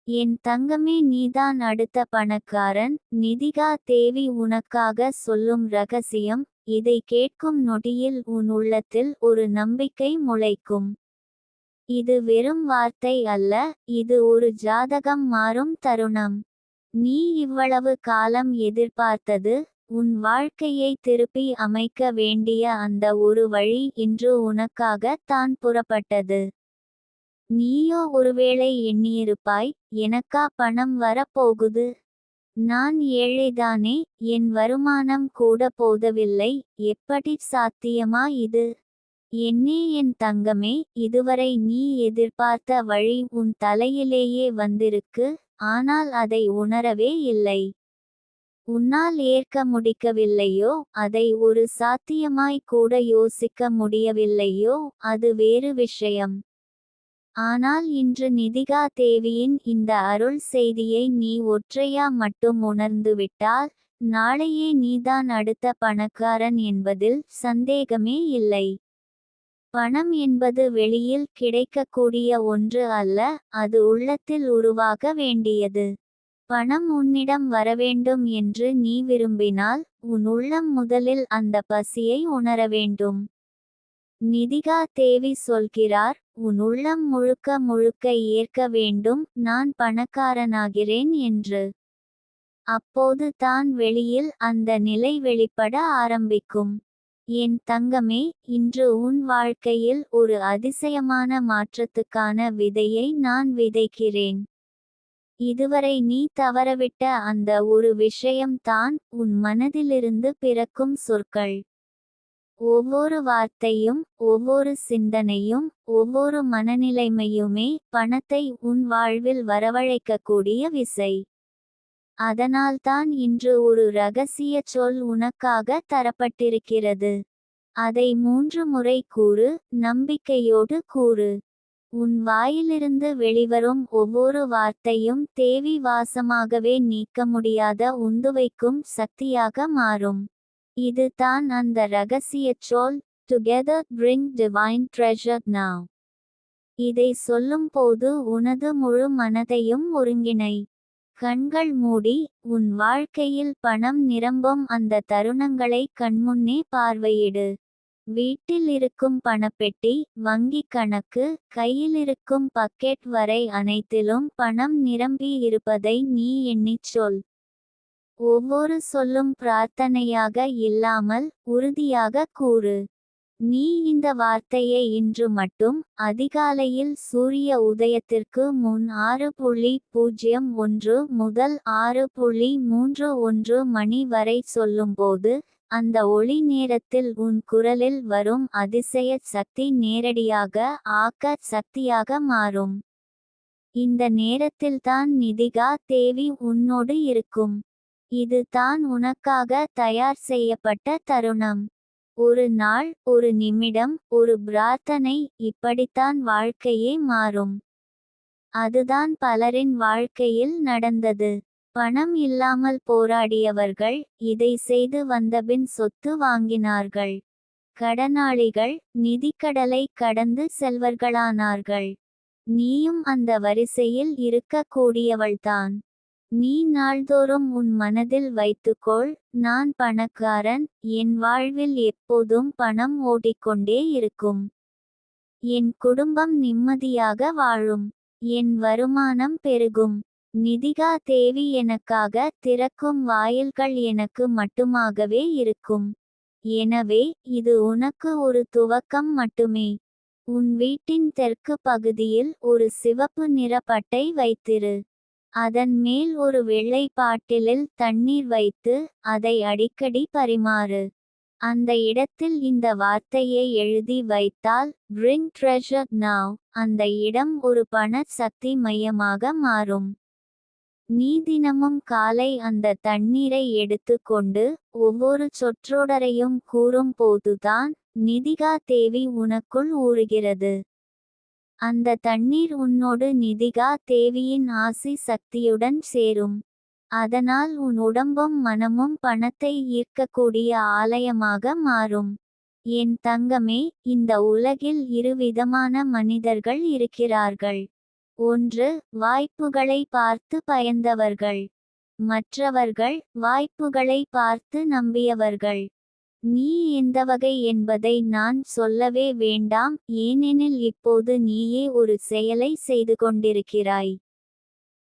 என் தங்கமே, நீதான் அடுத்த பணக்காரன். நிதிகா தேவி உனக்காக சொல்லும் ரகசியம். இதை கேட்கும் நொடியில் உன் உள்ளத்தில் ஒரு நம்பிக்கை முளைக்கும். இது வெறும் வார்த்தை அல்ல, இது ஒரு ஜாதகம் மாறும் தருணம். நீ இவ்வளவு காலம் எதிர்பார்த்தது, உன் வாழ்க்கையை திருப்பி அமைக்க வேண்டிய அந்த ஒரு வழி இன்று உனக்காக தான் புறப்பட்டது. நீயோ ஒருவேளை எண்ணியிருப்பாய், எனக்கா பணம் வரப்போகுது? நான் ஏழைதானே, என் வருமானம் கூட போதவில்லை, எப்படி சாத்தியமா இது? என் தங்கமே, இதுவரை நீ எதிர்பார்த்த வழி உன் தலையிலேயே வந்திருக்கு. ஆனால் அதை உணரவே இல்லை. உன்னால் ஏற்க முடிக்கவில்லையோ, அதை ஒரு சாத்தியமாய் கூட யோசிக்க முடியவில்லையோ, அது வேறு விஷயம். ஆனால் இன்று நிதிகா தேவியின் இந்த அருள் செய்தியை நீ ஒற்றையா மட்டும் உணர்ந்துவிட்டால், நாளையே நீதான் அடுத்த பணக்காரன் என்பதில் சந்தேகமே இல்லை. பணம் என்பது வெளியில் கிடைக்கக்கூடிய ஒன்று அல்ல, அது உள்ளத்தில் உருவாக வேண்டியது. பணம் உன்னிடம் வரவேண்டும் என்று நீ விரும்பினால், உன் உள்ளம் முதலில் அந்த பசியை உணர வேண்டும். நிதிகா தேவி சொல்கிறார், உன் உள்ளம் முழுக்க முழுக்க ஏற்க வேண்டும், நான் பணக்காரனாகிறேன் என்று. அப்போது தான் வெளியில் அந்த நிலை வெளிப்பட ஆரம்பிக்கும். என் தங்கமே, இன்று உன் வாழ்க்கையில் ஒரு அதிசயமான மாற்றத்துக்கான விதையை நான் விதைக்கிறேன். இதுவரை நீ தவறவிட்ட அந்த ஒரு விஷயம் தான் உன் மனதிலிருந்து பிறக்கும் சொற்கள். ஒவ்வொரு வார்த்தையும், ஒவ்வொரு சிந்தனையும், ஒவ்வொரு மனநிலைமையுமே பணத்தை உன் வாழ்வில் வரவழைக்கக்கூடிய விசை. அதனால்தான் இன்று ஒரு ரகசிய சொல் உனக்காக தரப்பட்டிருக்கிறது. அதை 3 முறை கூறு, நம்பிக்கையோடு கூறு. உன் வாயிலிருந்து வெளிவரும் ஒவ்வொரு வார்த்தையும் தேவி வாசமாகவே நீக்க முடியாத உந்துவைக்கும் சக்தியாக மாறும். இது தான் அந்த ரகசியச் சொல், Together bring divine treasure now. இதை சொல்லும் போது உனது முழு மனதையும் ஒருங்கிணை. கண்கள் மூடி, உன் வாழ்க்கையில் பணம் நிரம்பும் அந்த தருணங்களை கண்முன்னே பார்வையிடு. வீட்டில் இருக்கும் பணப்பெட்டி, வங்கிக் கணக்கு, கையிலிருக்கும் பக்கெட் வரை அனைத்திலும் பணம் நிரம்பி இருப்பதை நீ எண்ணிச் சொல். ஒவ்வொரு சொல்லும் பிரார்த்தனையாக இல்லாமல், உறுதியாக கூறு. நீ இந்த வார்த்தையை இன்று மட்டும், அதிகாலையில் சூரிய உதயத்திற்கு முன் 6:01 முதல் 6:31 மணி வரை சொல்லும்போது, அந்த ஒளி நேரத்தில் உன் குரலில் வரும் அதிசய சக்தி நேரடியாக ஆக்க சக்தியாக மாறும். இந்த நேரத்தில்தான் நிதிகா தேவி உன்னோடு இருக்கும். இது தான் உனக்காக தயார் செய்யப்பட்ட தருணம். ஒரு நாள், ஒரு நிமிடம், ஒரு பிரார்த்தனை, இப்படித்தான் வாழ்க்கையே மாறும். அதுதான் பலரின் வாழ்க்கையில் நடந்தது. பணம் இல்லாமல் போராடியவர்கள், இதை செய்து வந்தபின் சொத்து வாங்கினார்கள். கடனாளிகள், நிதிக்கடலை கடந்து செல்வர்களானார்கள். நீயும் அந்த வரிசையில் இருக்கக்கூடியவள்தான். நீ நாள்தோறும் உன் மனதில் வைத்துக்கொள், நான் பணக்காரன், என் வாழ்வில் எப்போதும் பணம் ஓடிக்கொண்டே இருக்கும். என் குடும்பம் நிம்மதியாக வாழும். என் வருமானம் பெருகும். நிதிகா தேவி எனக்காக திறக்கும் வாயில்கள் எனக்கு மட்டுமாகவே இருக்கும். எனவே, இது உனக்கு ஒரு துவக்கம் மட்டுமே. உன் வீட்டின் தெற்கு பகுதியில் ஒரு சிவப்பு நிற பட்டை வைத்திரு. அதன் மேல் ஒரு வெள்ளை பாட்டிலில் தண்ணீர் வைத்து, அதை அடிக்கடி பரிமாறு. அந்த இடத்தில் இந்த வார்த்தையை எழுதி வைத்தால், Bring treasure now, அந்த இடம் ஒரு பண சக்தி மையமாக மாறும். நீ தினமும் காலை அந்த தண்ணீரை எடுத்துக்கொண்டு, ஒவ்வொரு சொற்றொடரையும் கூறும் போதுதான், நிதிகா தேவி உனக்குள் ஊறுகிறது. அந்த தண்ணீர் உன்னோடு நிதிகா தேவியின் ஆசி சக்தியுடன் சேரும். அதனால் உன் உடம்பும் மனமும் பணத்தை ஈர்க்கக்கூடிய ஆலயமாக மாறும். என் தங்கமே, இந்த உலகில் 2 விதமான மனிதர்கள் இருக்கிறார்கள். ஒன்று. வாய்ப்புகளை பார்த்து பயந்தவர்கள். மற்றவர்கள் வாய்ப்புகளை பார்த்து நம்பியவர்கள். நீ எந்த வகை என்பதை நான் சொல்லவே வேண்டாம், ஏனெனில் இப்போது நீயே ஒரு செயலை செய்து கொண்டிருக்கிறாய்.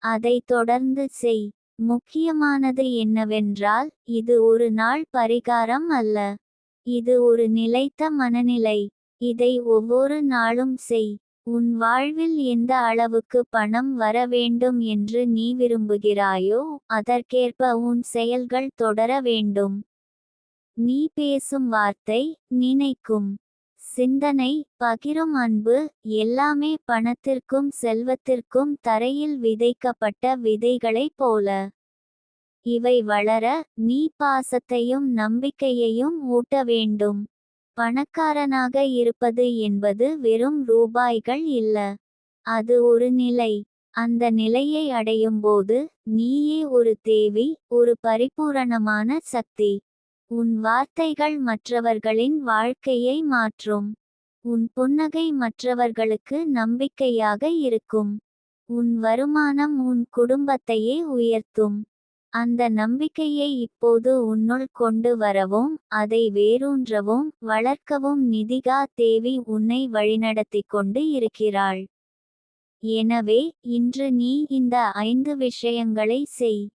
அதை தொடர்ந்து செய். முக்கியமானது என்னவென்றால், இது ஒரு நாள் பரிகாரம் அல்ல. இது ஒரு நிலைத்த மனநிலை. இதை ஒவ்வொரு நாளும் செய். உன் வாழ்வில் எந்த அளவுக்கு பணம் வர வேண்டும் என்று நீ விரும்புகிறாயோ, அதற்கேற்ப உன் செயல்கள் தொடர வேண்டும். நீ பேசும் வார்த்தை, நினைக்கும் சிந்தனை, பகிரும் அன்பு, எல்லாமே பணத்திற்கும் செல்வத்திற்கும் தரையில் விதைக்கப்பட்ட விதைகளைப் போல. இவை வளர, நீ பாசத்தையும் நம்பிக்கையையும் ஊட்ட வேண்டும். பணக்காரனாக இருப்பது என்பது வெறும் ரூபாய்கள் இல்ல. அது ஒரு நிலை. அந்த நிலையை அடையும்போது, நீயே ஒரு தேவி, ஒரு பரிபூரணமான சக்தி. உன் வார்த்தைகள் மற்றவர்களின் வாழ்க்கையை மாற்றும். உன் புன்னகை மற்றவர்களுக்கு நம்பிக்கையாக இருக்கும். உன் வருமானம் உன் குடும்பத்தையே உயர்த்தும். அந்த நம்பிக்கையை இப்போது உன்னுள் கொண்டு வரவும், அதை வேரூன்றவும், வளர்க்கவும் நிதிகா தேவி உன்னை வழிநடத்திக் கொண்டு இருக்கிறாள். எனவே, இன்று நீ இந்த 5 விஷயங்களை செய்.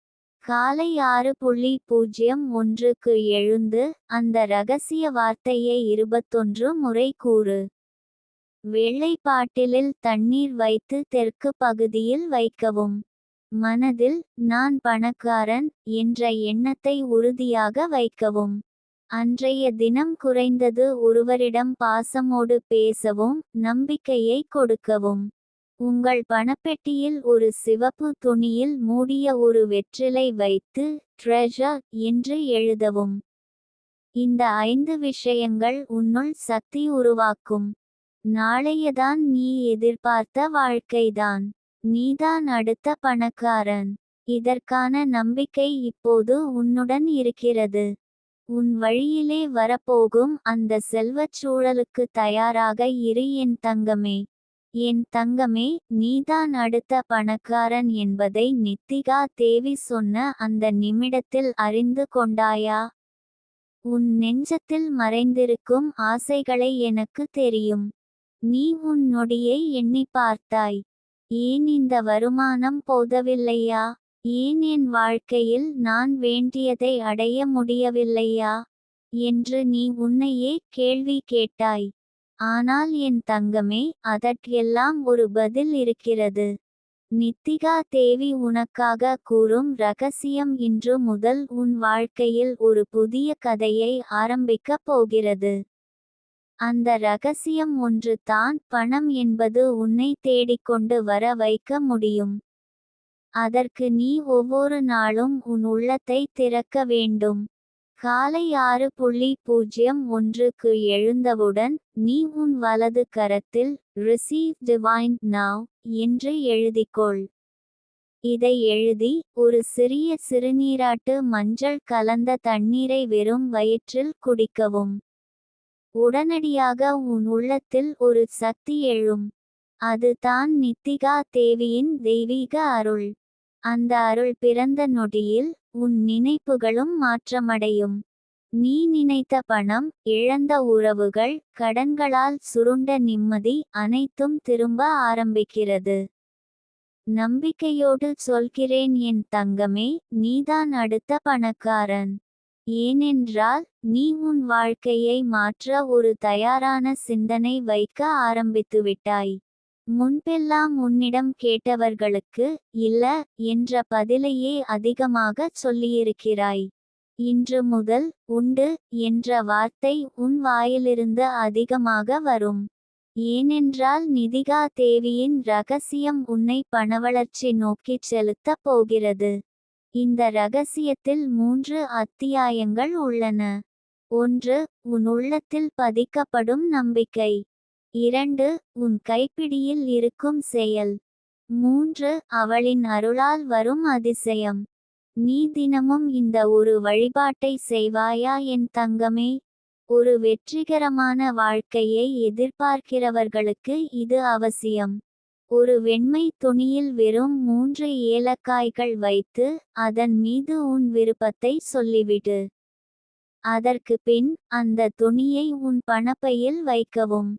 காலை 6:01க்கு எழுந்து, அந்த ரகசிய வார்த்தையை 21 முறை கூறு. வெள்ளை பாட்டிலில் தண்ணீர் வைத்து தெற்கு பகுதியில் வைக்கவும். மனதில், நான் பணக்காரன் என்ற எண்ணத்தை உறுதியாக வைக்கவும். அன்றைய தினம் குறைந்தது ஒருவரிடம் பாசமோடு பேசவும், நம்பிக்கையை கொடுக்கவும். உங்கள் பணப்பெட்டியில் ஒரு சிவப்பு துணியில் மூடிய ஒரு வெற்றிலை வைத்து, ட்ரெஷர் என்று எழுதவும். இந்த 5 விஷயங்கள் உன்னுள் சக்தி உருவாக்கும். நாளையதான் நீ எதிர்பார்த்த வாழ்க்கைதான். நீதான் அடுத்த பணக்காரன். இதற்கான நம்பிக்கை இப்போது உன்னுடன் இருக்கிறது. உன் வழியிலே வரப்போகும் அந்த செல்வச் சூழலுக்கு தயாராக இரு என் தங்கமே. என் தங்கமே, நீதான் அடுத்த பணக்காரன் என்பதை நித்திகா தேவி சொன்ன அந்த நிமிடத்தில் அறிந்து கொண்டாயா? உன் நெஞ்சத்தில் மறைந்திருக்கும் ஆசைகளை எனக்கு தெரியும். நீ உன் நொடியை எண்ணி பார்த்தாய். ஏன் இந்த வருமானம் போதவில்லையா? ஏன் என் வாழ்க்கையில் நான் வேண்டியதை அடைய முடியவில்லையா என்று நீ உன்னையே கேள்வி கேட்டாய். ஆனால் என் தங்கமே, அதற்கெல்லாம் ஒரு பதில் இருக்கிறது. நித்திகா தேவி உனக்காக கூறும் ரகசியம் இன்று முதல் உன் வாழ்க்கையில் ஒரு புதிய கதையை ஆரம்பிக்கப் போகிறது. அந்த ரகசியம் ஒன்று தான், பணம் என்பது உன்னை தேடிக்கொண்டு வர வைக்க முடியும். அதற்கு நீ ஒவ்வொரு நாளும் உன் உள்ளத்தை திறக்க வேண்டும். காலை 6:01க்கு எழுந்தவுடன், நீ உன் வலது கரத்தில் ரிசீவ் டிவைன் நவ் என்று எழுதிக்கொள். இதை எழுதி, ஒரு சிறிய சிறுநீராட்டு மஞ்சள் கலந்த தண்ணீரை வெறும் வயிற்றில் குடிக்கவும். உடனடியாக உன் உள்ளத்தில் ஒரு சக்தி எழும். அது தான் நித்திகா தேவியின் தெய்வீக அருள். அந்த அருள் பிறந்த நொடியில், உன் நினைப்புகளும் மாற்றமடையும். நீ நினைத்த பணம், இழந்த உறவுகள், கடன்களால் சுருண்ட நிம்மதி அனைத்தும் திரும்ப ஆரம்பிக்கிறது. நம்பிக்கையோடு சொல்கிறேன் என் தங்கமே, நீதான் அடுத்த பணக்காரன். ஏனென்றால், நீ உன் வாழ்க்கையை மாற்ற ஒரு தயாரான சிந்தனை வைக்க ஆரம்பித்துவிட்டாய். முன்பெல்லாம் உன்னிடம் கேட்டவர்களுக்கு இல்ல என்ற பதிலையே அதிகமாகச் சொல்லியிருக்கிறாய். இன்று முதல் உண்டு என்ற வார்த்தை உன் வாயிலிருந்து அதிகமாக வரும். ஏனென்றால் நிதிகா தேவியின் ரகசியம் உன்னை பணவளர்ச்சி நோக்கிச் செலுத்தப் போகிறது. இந்த ரகசியத்தில் 3 அத்தியாயங்கள் உள்ளன. 1. உன் உள்ளத்தில் பதிக்கப்படும் நம்பிக்கை. 2. உன் கைப்பிடியில் இருக்கும் செயல். 3. அவளின் அருளால் வரும் அதிசயம். நீ தினமும் இந்த ஒரு வழிபாட்டை செய்வாயா என் தங்கமே? ஒரு வெற்றிகரமான வாழ்க்கையை எதிர்பார்க்கிறவர்களுக்கு இது அவசியம். ஒரு வெண்மை துணியில் வெறும் 3 ஏலக்காய்கள் வைத்து அதன் மீது உன் விருப்பத்தை சொல்லிவிடு. அதற்கு பின் அந்த துணியை உன் பணப்பையில் வைக்கவும்.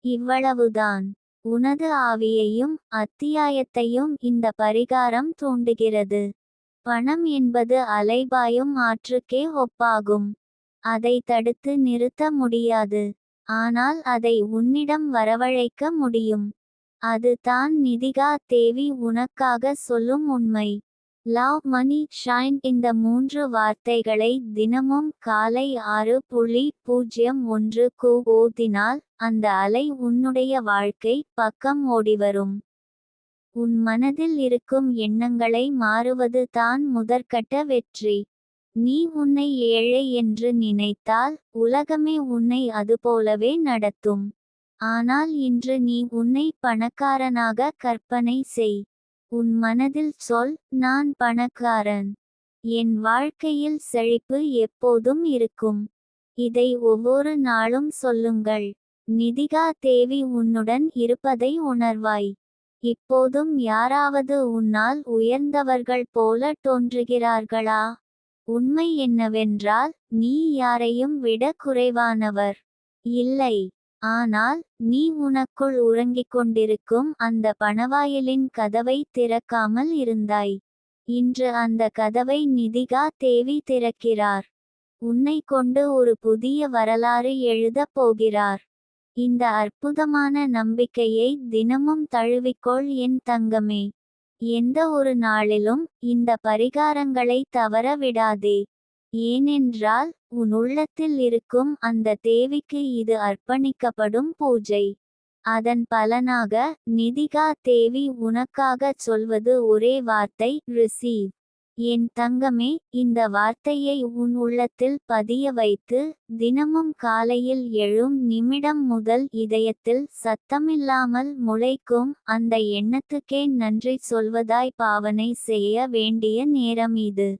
இவ்வளவுதான். உனது ஆவியையும் அத்தியாயத்தையும் இந்த பரிகாரம் தூண்டுகிறது. பணம் என்பது அலைபாயும் ஆற்றுக்கே ஒப்பாகும். அதை தடுத்து நிறுத்த முடியாது. ஆனால் அதை உன்னிடம் வரவழைக்க முடியும். அது தான் நிதிகா தேவி உனக்காக சொல்லும் உண்மை. லவ் மணி ஷைன் இந்த 3 வார்த்தைகளை தினமும் காலை 6:01க்கு ஓதினால் அந்த அலை உன்னுடைய வாழ்க்கை பக்கம் ஓடிவரும். உன் மனதில் இருக்கும் எண்ணங்களை மாறுவது தான் முதற்கட்ட வெற்றி. நீ உன்னை ஏழை என்று நினைத்தால் உலகமே உன்னை அதுபோலவே நடத்தும். ஆனால் இன்று நீ உன்னை பணக்காரனாக கற்பனை செய். உன் மனதில் சொல், நான் பணக்காரன். என் வாழ்க்கையில் செழிப்பு எப்போதும் இருக்கும். இதை ஒவ்வொரு நாளும் சொல்லுங்கள். நிதிகா தேவி உன்னுடன் இருப்பதை உணர்வாய். இப்போதும் யாராவது உன்னால் உயர்ந்தவர்கள் போல தோன்றுகிறார்களா? உண்மை என்னவென்றால் நீ யாரையும் விட குறைவானவர் இல்லை. ஆனால் நீ உனக்குள் உறங்கிக் கொண்டிருக்கும் அந்த பணவாயிலின் கதவை திறக்காமல் இருந்தாய். இன்று அந்த கதவை நிதிகா தேவி திறக்கிறார். உன்னை கொண்டு ஒரு புதிய வரலாறு எழுதப் போகிறார். இந்த அற்புதமான நம்பிக்கையை தினமும் தழுவிக்கொள் என் தங்கமே. எந்த ஒரு நாளிலும் இந்த பரிகாரங்களை தவற விடாதே. ஏனென்றால் உன் உள்ளத்தில் இருக்கும் அந்த தேவிக்கு இது அர்ப்பணிக்கப்படும் பூஜை. அதன் பலனாக நிதிகா தேவி உனக்காகச் சொல்வது ஒரே வார்த்தை, ரிசீவ். என் தங்கமே, இந்த வார்த்தையை உன் உள்ளத்தில் பதிய வைத்து தினமும் காலையில் எழும் நிமிடம் முதல் இதயத்தில் சத்தமில்லாமல் முளைக்கும் அந்த எண்ணத்துக்கே நன்றி சொல்வதாய் பாவனை செய்ய வேண்டிய நேரம் இது.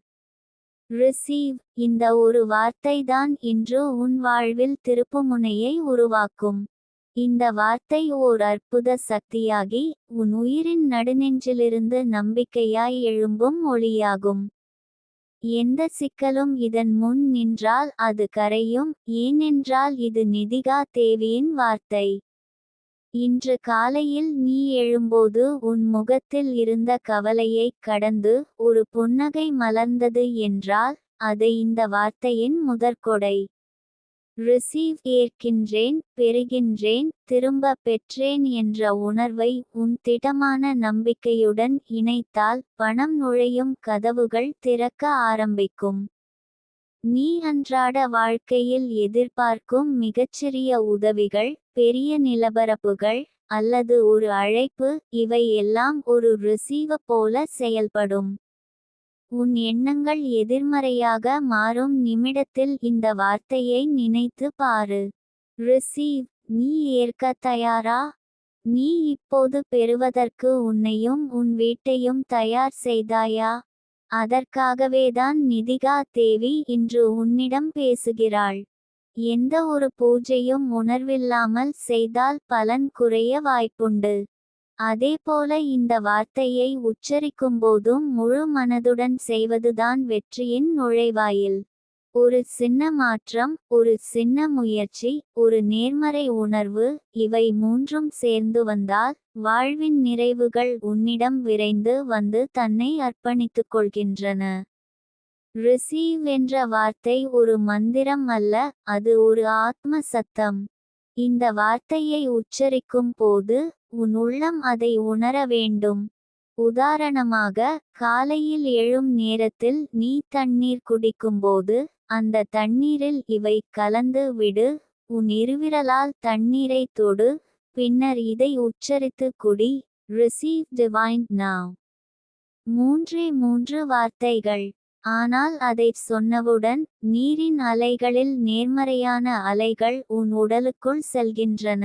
ரிசீவ். இந்த ஒரு வார்த்தைதான் இன்று உன் வாழ்வில் திருப்புமுனையை உருவாக்கும். இந்த வார்த்தை ஓர் அற்புத சக்தியாகி உன் உயிரின் நடுநெஞ்சிலிருந்து நம்பிக்கையாய் எழும்பும் ஒளியாகும். எந்த சிக்கலும் இதன் முன் நின்றால் அது கரையும். ஏனென்றால் இது நிதிகா தேவியின் வார்த்தை. இன்று காலையில் நீ எழும்போது உன் முகத்தில் இருந்த கவலையைக் கடந்து ஒரு புன்னகை மலர்ந்தது என்றால் அது இந்த வார்த்தையின் முதற்கொடை. ரிசீவ். ஏற்கின்றேன், பெறுகின்றேன், திரும்ப பெற்றேன் என்ற உணர்வை உன் திடமான நம்பிக்கையுடன் இணைத்தால் பணம் நுழையும் கதவுகள் திறக்க ஆரம்பிக்கும். நீ அன்றாட வாழ்க்கையில் எதிர்பார்க்கும் மிகச்சிறிய உதவிகள், பெரிய நிலப்பரப்புகள் அல்லது ஒரு அழைப்பு, இவை எல்லாம் ஒரு ரிசீவ் போல செயல்படும். உன் எண்ணங்கள் எதிர்மறையாக மாறும் நிமிடத்தில் இந்த வார்த்தையை நினைத்து பாரு. ரிசீவ். நீ ஏற்க தயாரா? நீ இப்போது பெறுவதற்கு உன்னையும் உன் வீட்டையும் தயார் செய்தாயா? அதற்காகவேதான் நிதிகா தேவி இன்று உன்னிடம் பேசுகிறாள். எந்த ஒரு பூஜையும் உணர்வில்லாமல் செய்தால் பலன் குறைய வாய்ப்புண்டு. அதேபோல இந்த வார்த்தையை உச்சரிக்கும்போதும் முழு மனதுடன் செய்வதுதான் வெற்றியின் நுழைவாயில். ஒரு சின்ன மாற்றம், ஒரு சின்ன முயற்சி, ஒரு நேர்மறை உணர்வு, இவை மூன்றும் சேர்ந்து வந்தால் வாழ்வின் நிறைவுகள் உன்னிடம் விரைந்து வந்து தன்னை அர்ப்பணித்துக் கொள்கின்றன. ரிசீவ் என்ற வார்த்தை ஒரு மந்திரம் அல்ல, அது ஒரு ஆத்ம சத்தம். இந்த வார்த்தையை உச்சரிக்கும் போது உன் உள்ளம் அதை உணர வேண்டும். உதாரணமாக, காலையில் எழும் நேரத்தில் நீ தண்ணீர் குடிக்கும்போது அந்த தண்ணீரில் இவை கலந்து விடு. உன் இருவிரலால் தண்ணீரை தொடு, பின்னர் இதை உச்சரித்து குடி. Receive divine now. 3 வார்த்தைகள். ஆனால் அதைச் சொன்னவுடன் நீரின் அலைகளில் நேர்மறையான அலைகள் உன் உடலுக்குள் செல்கின்றன.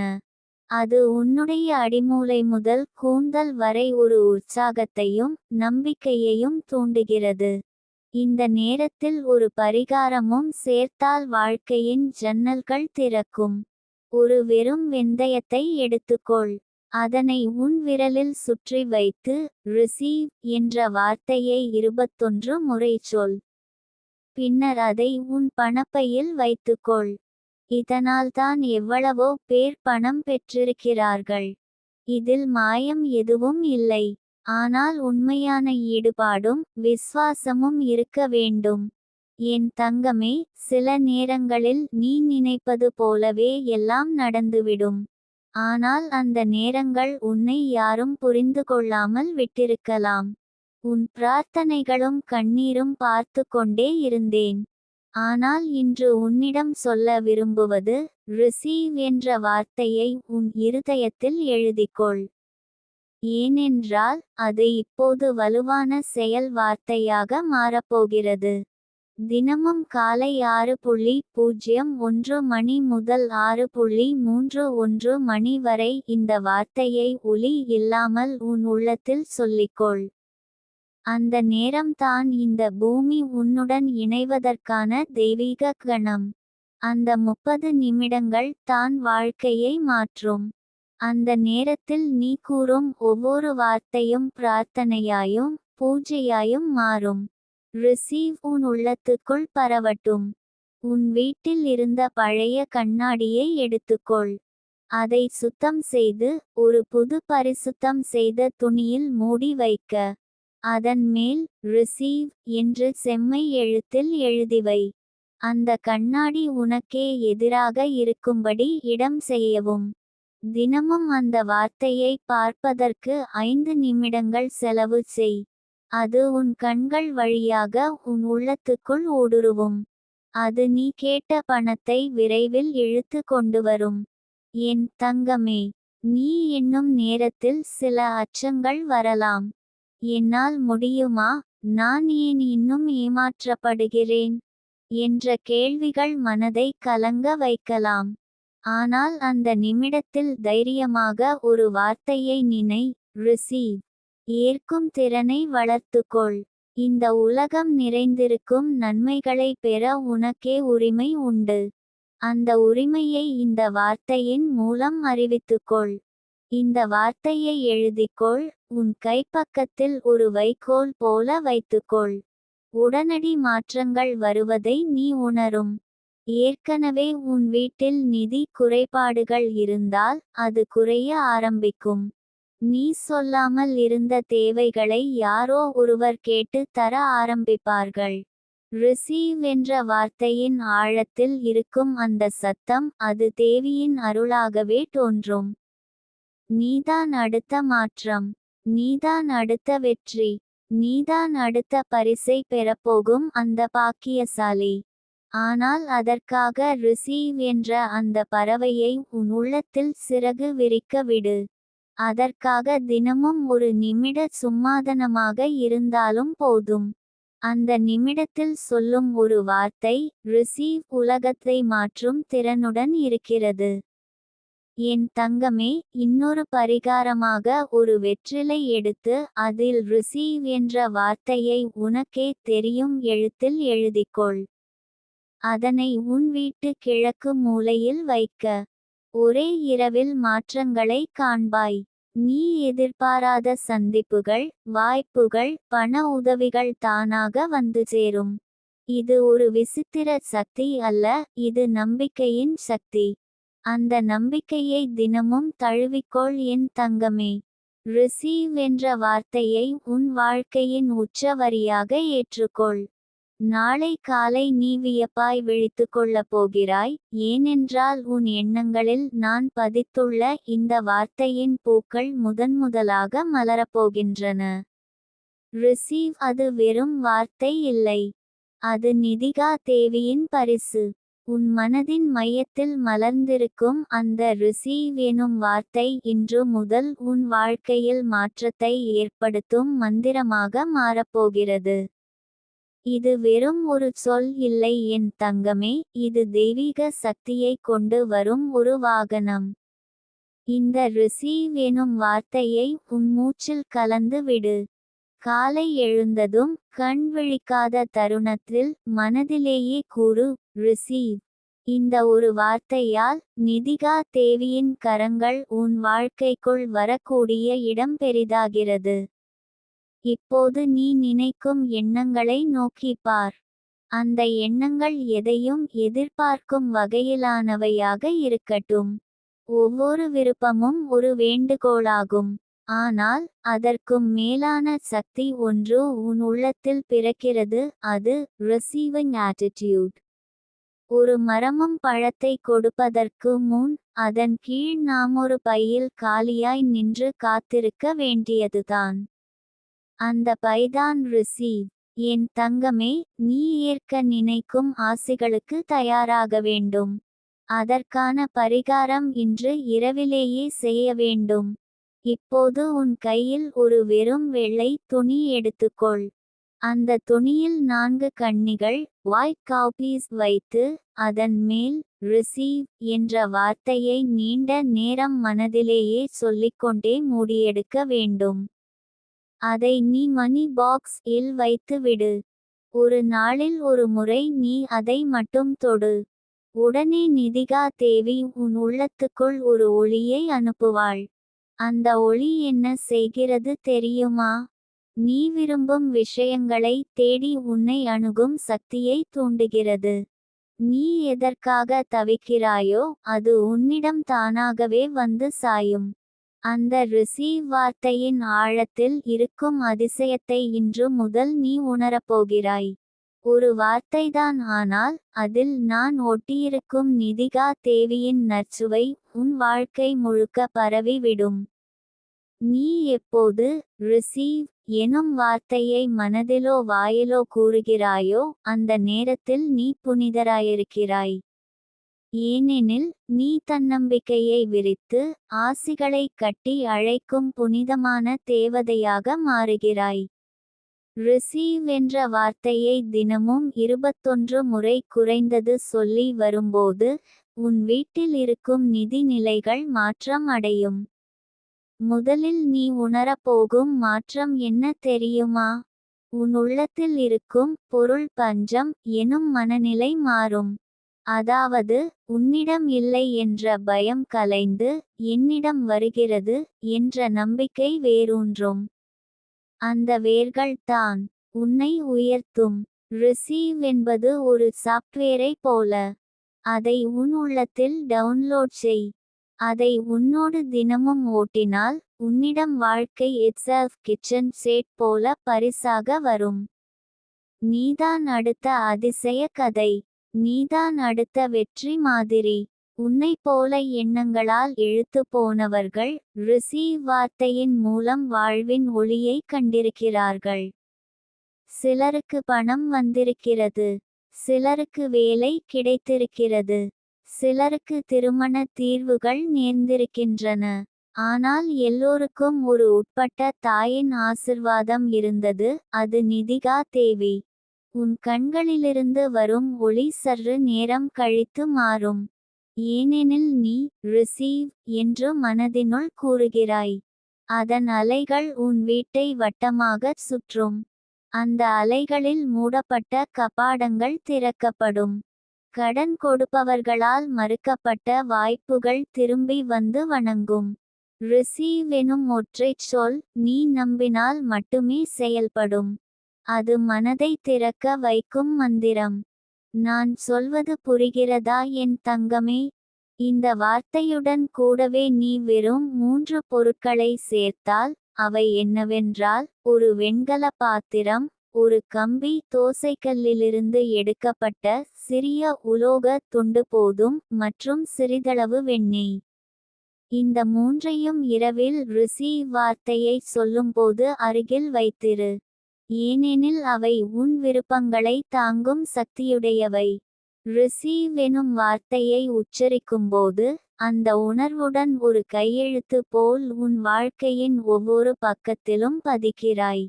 அது உன்னுடைய அடிமூலை முதல் கூந்தல் வரை ஒரு உற்சாகத்தையும் நம்பிக்கையையும் தூண்டுகிறது. இந்த நேரத்தில் ஒரு பரிகாரமும் சேர்த்தால் வாழ்க்கையின் ஜன்னல்கள் திறக்கும். ஒரு வெறும் வெந்தயத்தை எடுத்துக்கொள். அதனை உன் விரலில் சுற்றி வைத்து ரிசீவ் என்ற வார்த்தையை 21 முறை சொல். பின்னர் அதை உன் பணப்பையில் வைத்துக்கொள். இதனால்தான் எவ்வளவோ பேர் பணம் பெற்றிருக்கிறார்கள். இதில் மாயம் எதுவும் இல்லை. ஆனால் உண்மையான ஈடுபாடும் விசுவாசமும் இருக்க வேண்டும். என் தங்கமே, சில நேரங்களில் நீ நினைப்பது போலவே எல்லாம் நடந்துவிடும். ஆனால் அந்த நேரங்கள் உன்னை யாரும் புரிந்து கொள்ளாமல் விட்டிருக்கலாம். உன் பிரார்த்தனைகளும் கண்ணீரும் பார்த்து கொண்டே இருந்தேன். ஆனால் இன்று உன்னிடம் சொல்ல விரும்புவது, ரிசீவ் என்ற வார்த்தையை உன் இருதயத்தில் எழுதிக்கொள். ஏனென்றால் அது இப்போது வலுவான செயல் வார்த்தையாக மாறப்போகிறது. தினமும் காலை 6:01 மணி முதல் 6:31 மணி வரை இந்த வார்த்தையை ஒலி இல்லாமல் உன் உள்ளத்தில் சொல்லிக்கொள். அந்த நேரம் தான் இந்த பூமி உன்னுடன் இணைவதற்கான தெய்வீக கணம். அந்த 30 நிமிடங்கள் தான் வாழ்க்கையை மாற்றும். அந்த நேரத்தில் நீ கூறும் ஒவ்வொரு வார்த்தையும் பிரார்த்தனையாயும் பூஜையாயும் மாறும். ரிசீவ் உன் உள்ளத்துக்குள் பரவட்டும். உன் வீட்டில் இருந்த பழைய கண்ணாடியை எடுத்துக்கொள். அதை சுத்தம் செய்து ஒரு புது பரிசுத்தம் செய்த துணியில் மூடி வைக்க. அதன் மேல் ரிசீவ் என்று செம்மை எழுத்தில் எழுதிவை. அந்த கண்ணாடி உனக்கே எதிராக இருக்கும்படி இடம் செய்யவும். தினமும் அந்த வார்த்தையை பார்ப்பதற்கு 5 நிமிடங்கள் செலவு செய். அது உன் கண்கள் வழியாக உன் உள்ளத்துக்குள் ஊடுருவும். அது நீ கேட்ட பணத்தை விரைவில் இழுத்து கொண்டு வரும். என் தங்கமே, நீ எண்ணும் நேரத்தில் சில அச்சங்கள் வரலாம். என்னால் முடியுமா, நான் ஏன் இன்னும் ஏமாற்றப்படுகிறேன் என்ற கேள்விகள் மனதை கலங்க வைக்கலாம். ஆனால் அந்த நிமிடத்தில் தைரியமாக ஒரு வார்த்தையை நினை, ரிசீவ். ஏற்கும் திறனை வளர்த்துக்கொள். இந்த உலகம் நிறைந்திருக்கும் நன்மைகளை பெற உனக்கே உரிமை உண்டு. அந்த உரிமையை இந்த வார்த்தையின் மூலம் அறிவித்துக்கொள். இந்த வார்த்தையை எழுதிக்கொள், உன் கைப்பக்கத்தில் ஒரு வைக்கோல் போல வைத்துக்கொள். உடனடி மாற்றங்கள் வருவதை நீ உணரும். ஏற்கனவே உன் வீட்டில் நிதி குறைபாடுகள் இருந்தால் அது குறைய ஆரம்பிக்கும். நீ சொல்லாமல் இருந்த தேவைகளை யாரோ ஒருவர் கேட்டு தர ஆரம்பிப்பார்கள். ரிசீவ் என்ற வார்த்தையின் ஆழத்தில் இருக்கும் அந்த சத்தம், அது தேவியின் அருளாகவே தோன்றும். நீதான் அடுத்த மாற்றம். நீதான் அடுத்த வெற்றி. நீதான் அடுத்த பரிசை பெறப்போகும் அந்த பாக்கியசாலி. ஆனால் அதற்காக ரிசீவ் என்ற அந்த பறவையை உன் உள்ளத்தில் சிறகு விரிக்க விடு. அதற்காக தினமும் ஒரு நிமிட சும்மாதனமாக இருந்தாலும் போதும். அந்த நிமிடத்தில் சொல்லும் ஒரு வார்த்தை, ரிசீவ் உலகத்தை மாற்றும் திறனுடன் இருக்கிறது. என் தங்கமே, இன்னொரு பரிகாரமாக ஒரு வெற்றிலை எடுத்து அதில் ரிசீவ் என்ற வார்த்தையை உனக்கே தெரியும் எழுத்தில் எழுதிக்கொள். அதனை உன் வீட்டு கிழக்கு மூலையில் வைக்க. ஒரே இரவில் மாற்றங்களை காண்பாய். நீ எதிர்பாராத சந்திப்புகள், வாய்ப்புகள், பண உதவிகள் தானாக வந்து சேரும். இது ஒரு விசித்திர சக்தி அல்ல, இது நம்பிக்கையின் சக்தி. அந்த நம்பிக்கையை தினமும் தழுவிக்கொள் என் தங்கமே. ரிசீவ் என்ற வார்த்தையை உன் வாழ்க்கையின் உச்ச வரியாக ஏற்றுக்கொள். நாளை காலை நீ வியப்பாய் விழித்துக்கொள்ளப் போகிறாய், ஏனென்றால் உன் எண்ணங்களில் நான் பதித்துள்ள இந்த வார்த்தையின் பூக்கள் முதன்முதலாக மலரப்போகின்றன. ரிசீவ் அது வெறும் வார்த்தை இல்லை. அது நிதிகா தேவியின் பரிசு. உன் மனதின் மையத்தில் மலர்ந்திருக்கும் அந்த ரிசீவ் எனும் வார்த்தை இன்று முதல் உன் வாழ்க்கையில் மாற்றத்தை ஏற்படுத்தும் மந்திரமாக மாறப்போகிறது. இது வெறும் ஒரு சொல் இல்லை என் தங்கமே, இது தெய்வீக சக்தியை கொண்டு வரும் ஒரு வாகனம். இந்த ரிசீவ் எனும் வார்த்தையை உன் மூச்சில் கலந்து விடு. காலை எழுந்ததும் கண் விழிக்காத தருணத்தில் மனதிலேயே கூறு, ரிசீவ். இந்த ஒரு வார்த்தையால் நிதிகா தேவியின் கரங்கள் உன் வாழ்க்கைக்குள் வரக்கூடிய இடம் பெரிதாகிறது. இப்போது நீ நினைக்கும் எண்ணங்களை நோக்கிப் பார். அந்த எண்ணங்கள் எதையும் எதிர்பார்க்கும் வகையிலானவையாக இருக்கட்டும். ஒவ்வொரு விருப்பமும் ஒரு வேண்டுகோளாகும். ஆனால் அதற்கும் மேலான சக்தி ஒன்று உன் உள்ளத்தில் பிறக்கிறது, அது ரிசீவிங் ஆட்டிடியூட். ஒரு மரமும் பழத்தை கொடுப்பதற்கு முன் அதன் கீழ் நாம் ஒரு பையில் காலியாய் நின்று காத்திருக்க வேண்டியதுதான். அந்த பைதான் ரிசீவ். என் தங்கமே, நீ ஏற்க நினைக்கும் ஆசைகளுக்கு தயாராக வேண்டும். அதற்கான பரிகாரம் இன்று இரவிலேயே செய்ய வேண்டும். இப்போது உன் கையில் ஒரு வெறும் வெள்ளை துணி எடுத்துக்கொள். அந்த துணியில் 4 கண்ணிகள் ஒயிட் கவுபீஸ் வைத்து அதன் மேல் ரிசீவ் என்ற வார்த்தையை நீண்ட நேரம் மனதிலேயே சொல்லிக்கொண்டே மூடியெடுக்க வேண்டும். அதை நீ மணி பாக்ஸ் இல் வைத்து விடு. ஒரு நாளில் ஒரு முறை நீ அதை மட்டும் தொடு. உடனே நிதிகா தேவி உன் உள்ளத்துக்குள் ஒரு ஒளியை அனுப்புவாள். அந்த ஒளி என்ன செய்கிறது தெரியுமா? நீ விரும்பும் விஷயங்களை தேடி உன்னை அணுகும் சக்தியை தூண்டுகிறது. நீ எதற்காக தவிக்கிறாயோ அது உன்னிடம் தானாகவே வந்து சாயும். அந்த ரிசீவ் வார்த்தையின் ஆழத்தில் இருக்கும் அதிசயத்தை இன்று முதல் நீ உணரப்போகிறாய். ஒரு வார்த்தைதான், ஆனால் அதில் நான் ஒட்டியிருக்கும் நிதிகா தேவியின் நற்சுவை உன் வாழ்க்கை முழுக்க பரவி விடும். நீ எப்போது ரிசீவ் எனும் வார்த்தையை மனதிலோ வாயிலோ கூறுகிறாயோ அந்த நேரத்தில் நீ புனிதராயிருக்கிறாய். ஏனெனில் நீ தன்னம்பிக்கையை விரித்து ஆசிகளை கட்டி அழைக்கும் புனிதமான தேவதையாக மாறுகிறாய். ரிசீவ் என்ற வார்த்தையை தினமும் 21 முறை குறைந்தது சொல்லி வரும்போது உன் வீட்டில் இருக்கும் நிதி நிலைகள் மாற்றம் அடையும். முதலில் நீ உணரப்போகும் மாற்றம் என்ன தெரியுமா? உன் உள்ளத்தில் இருக்கும் பொருள் பஞ்சம் எனும் மனநிலை மாறும். அதாவது உன்னிடம் இல்லை என்ற பயம் கலைந்து என்னிடம் வருகிறது என்ற நம்பிக்கை வேரூன்றும். அந்த வேர்கள் தான் உன்னை உயர்த்தும். ரிசீவ் என்பது ஒரு சாப்ட்வேரை போல. அதை உன் உள்ளத்தில் டவுன்லோட் செய். அதை உன்னோடு தினமும் ஓட்டினால் உன்னிடம் வாழ்க்கை இட்செல்ஃப் கிச்சன் செட் போல பரிசாக வரும். நீதான் அடுத்த அதிசய கதை. நீதான் அடுத்த வெற்றி மாதிரி. உன்னை போல எண்ணங்களால் இழுத்து போனவர்கள் ரிசீவ் வார்த்தையின் மூலம் வாழ்வின் ஒளியை கண்டிருக்கிறார்கள். சிலருக்கு பணம் வந்திருக்கிறது. சிலருக்கு வேலை கிடைத்திருக்கிறது. சிலருக்கு திருமண தீர்வுகள் நேர்ந்திருக்கின்றன. ஆனால் எல்லோருக்கும் ஒரு உட்பட்ட தாயின் ஆசிர்வாதம் இருந்தது, அது நிதிகா தேவி. உன் கண்களிலிருந்து வரும் ஒளி சற்று நேரம் கழித்து மாறும். ஏனெனில் நீ ரிசீவ் என்று மனதினுள் கூறுகிறாய். அதன் அலைகள் உன் வீட்டை வட்டமாகச் சுற்றும். அந்த அலைகளில் மூடப்பட்ட கபாடங்கள் திறக்கப்படும். கடன் கொடுப்பவர்களால் மறுக்கப்பட்ட வாய்ப்புகள் திரும்பி வந்து வணங்கும். ரிசீவ் எனும் ஒற்றைச் சொல் நீ நம்பினால் மட்டுமே செயல்படும். அது மனதை திறக்க வைக்கும் மந்திரம். நான் சொல்வது புரிகிறதா என் தங்கமே? இந்த வார்த்தையுடன் கூடவே நீ வெறும் 3 பொருட்களை சேர்த்தால், அவை என்னவென்றால், ஒரு வெண்கல பாத்திரம், ஒரு கம்பி தோசைக்கல்லிலிருந்து எடுக்கப்பட்ட சிறிய உலோக துண்டு போதும், மற்றும் சிறிதளவு வெண்ணெய். இந்த 3ஐயும் இரவில் ரிசீவ் வார்த்தையை சொல்லும்போது அருகில் வைத்திரு. ஏனெனில் அவை உன் விருப்பங்களை தாங்கும் சக்தியுடையவை. ரிசீவ் எனும் வார்த்தையை உச்சரிக்கும்போது அந்த உணர்வுடன் ஒரு கையெழுத்து போல் உன் வாழ்க்கையின் ஒவ்வொரு பக்கத்திலும் பதிக்கிறாய்.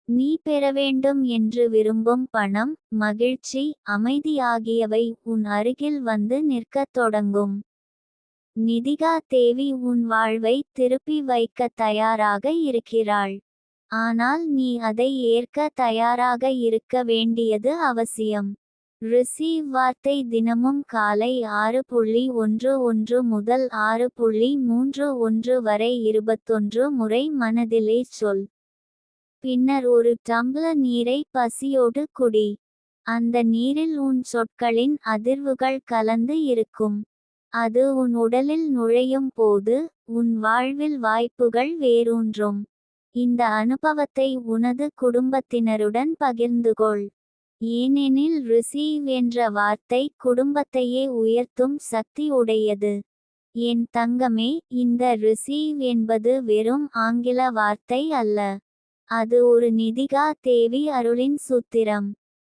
நீ பெற வேண்டும் என்று விரும்பும் பணம், மகிழ்ச்சி, அமைதி ஆகியவை உன் அருகில் வந்து நிற்கத் தொடங்கும். நிதிகா தேவி உன் வாழ்வை திருப்பி வைக்க தயாராக இருக்கிறாள். ஆனால் நீ அதை ஏற்க தயாராக இருக்க வேண்டியது அவசியம். ரிசீவ் வார்த்தை தினமும் காலை 6:11 முதல் 6:31 வரை 21 முறை மனதிலே சொல். பின்னர் ஒரு டம்ளர் நீரை பசியோடு குடி. அந்த நீரில் உன் சொற்களின் அதிர்வுகள் கலந்து இருக்கும். அது உன் உடலில் நுழையும் போது உன் வாழ்வில் வாய்ப்புகள் வேரூன்றும். இந்த அனுபவத்தை உனது குடும்பத்தினருடன் பகிர்ந்துகொள். ஏனெனில் ரிசீவ் என்ற வார்த்தை குடும்பத்தையே உயர்த்தும் சக்தி உடையது. என் தங்கமே, இந்த ரிசீவ் என்பது வெறும் ஆங்கில வார்த்தை அல்ல. அது ஒரு நிதிகா தேவி அருளின் சூத்திரம்.